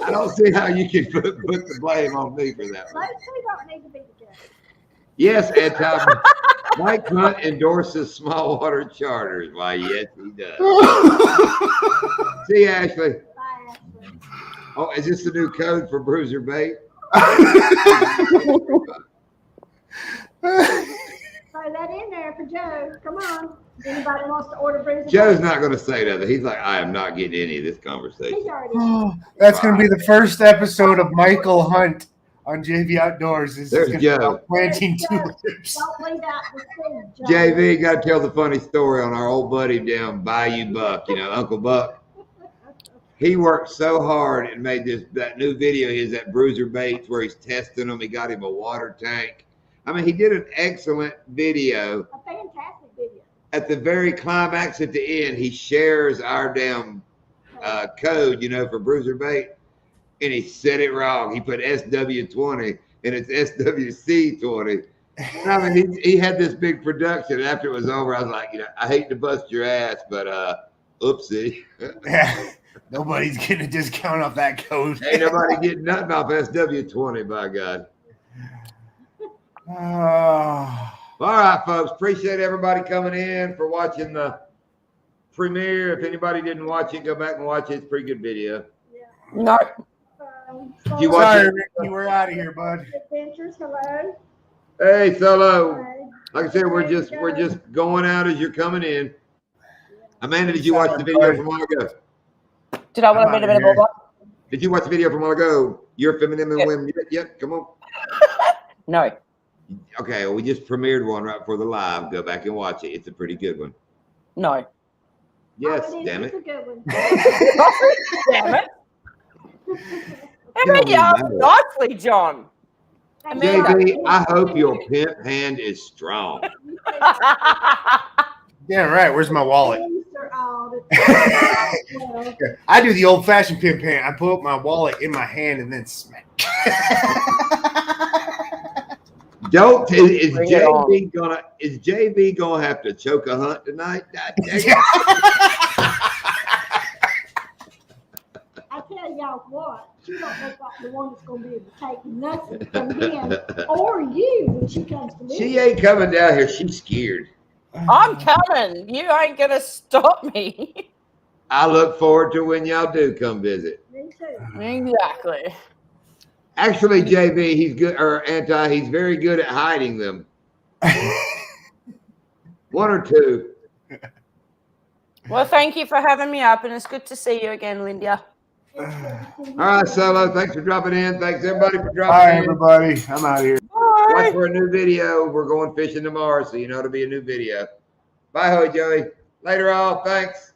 I don't see how you can put the blame on me for that Those one. 2 don't need to be together. Yes, anti. Mike Hunt endorses small water charters. Why, yes, he does. See, Ashley. Bye, Ashley. Oh, is this the new code for Bruiser Bait? Throw that in there for Joe. Come on. Anybody wants to order Bruiser? Joe's not going to say nothing. He's like, I am not getting any of this conversation. He's already. That's going to be the first episode of Michael Hunt on JV Outdoors. There's Joe. Planting Joe. tulips. Don't leave out the seed, Joe. JV, got to tell the funny story on our old buddy down Bayou Buck, Uncle Buck. He worked so hard and made that new video of his at Bruiser Baits where he's testing them. He got him a water tank. I mean, he did an excellent video. A fantastic video. At the very climax at the end, he shares our damn code, for Bruiser Bait, and he said it wrong. He put SW20 and it's SWC20. And I mean, he had this big production. And after it was over, I was like, I hate to bust your ass, but oopsie. Yeah. Nobody's getting a discount off that code. Ain't nobody getting nothing off SW20, by God. All right, folks. Appreciate everybody coming in for watching the premiere. If anybody didn't watch it, go back and watch it. It's a pretty good video. No. Did you watch Sorry, it? Ricky, we're out of here, bud. Adventures, hello. Hey, Solo. Hi. Like I said, we're just going out as you're coming in. Amanda, did you watch the video from a while ago? Did I want a bit of a Did you watch the video from a while ago? You're feminine and women. Yep. Come on. No. Okay, well, we just premiered one right before the live. Go back and watch it. It's a pretty good one. No. Yes, Oh, damn It's it. a good one. Damn it. How about you ask nicely, John? JB, I hope your pimp hand is strong. Yeah, right. Where's my wallet? These are all the- Well, I do the old-fashioned pimp hand. I put my wallet in my hand and then smack. Don't is Bring it on. JB gonna have to choke a hunt tonight? God dang it. I tell y'all what, she don't look like the one that's gonna be able to take nothing from him or you when she comes to me. She ain't coming down here. She's scared. I'm coming. You ain't gonna stop me. I look forward to when y'all do come visit. Me too. Exactly. Actually, JB, he's good he's very good at hiding them. One or two. Well, thank you for having me up, and it's good to see you again, Linda. All right, Solo. Thanks for dropping in. Thanks everybody for dropping Bye, in. everybody. I'm out of here. Bye. Watch for a new video. We're going fishing tomorrow, so it'll be a new video. Bye, Joey. Later, all. Thanks.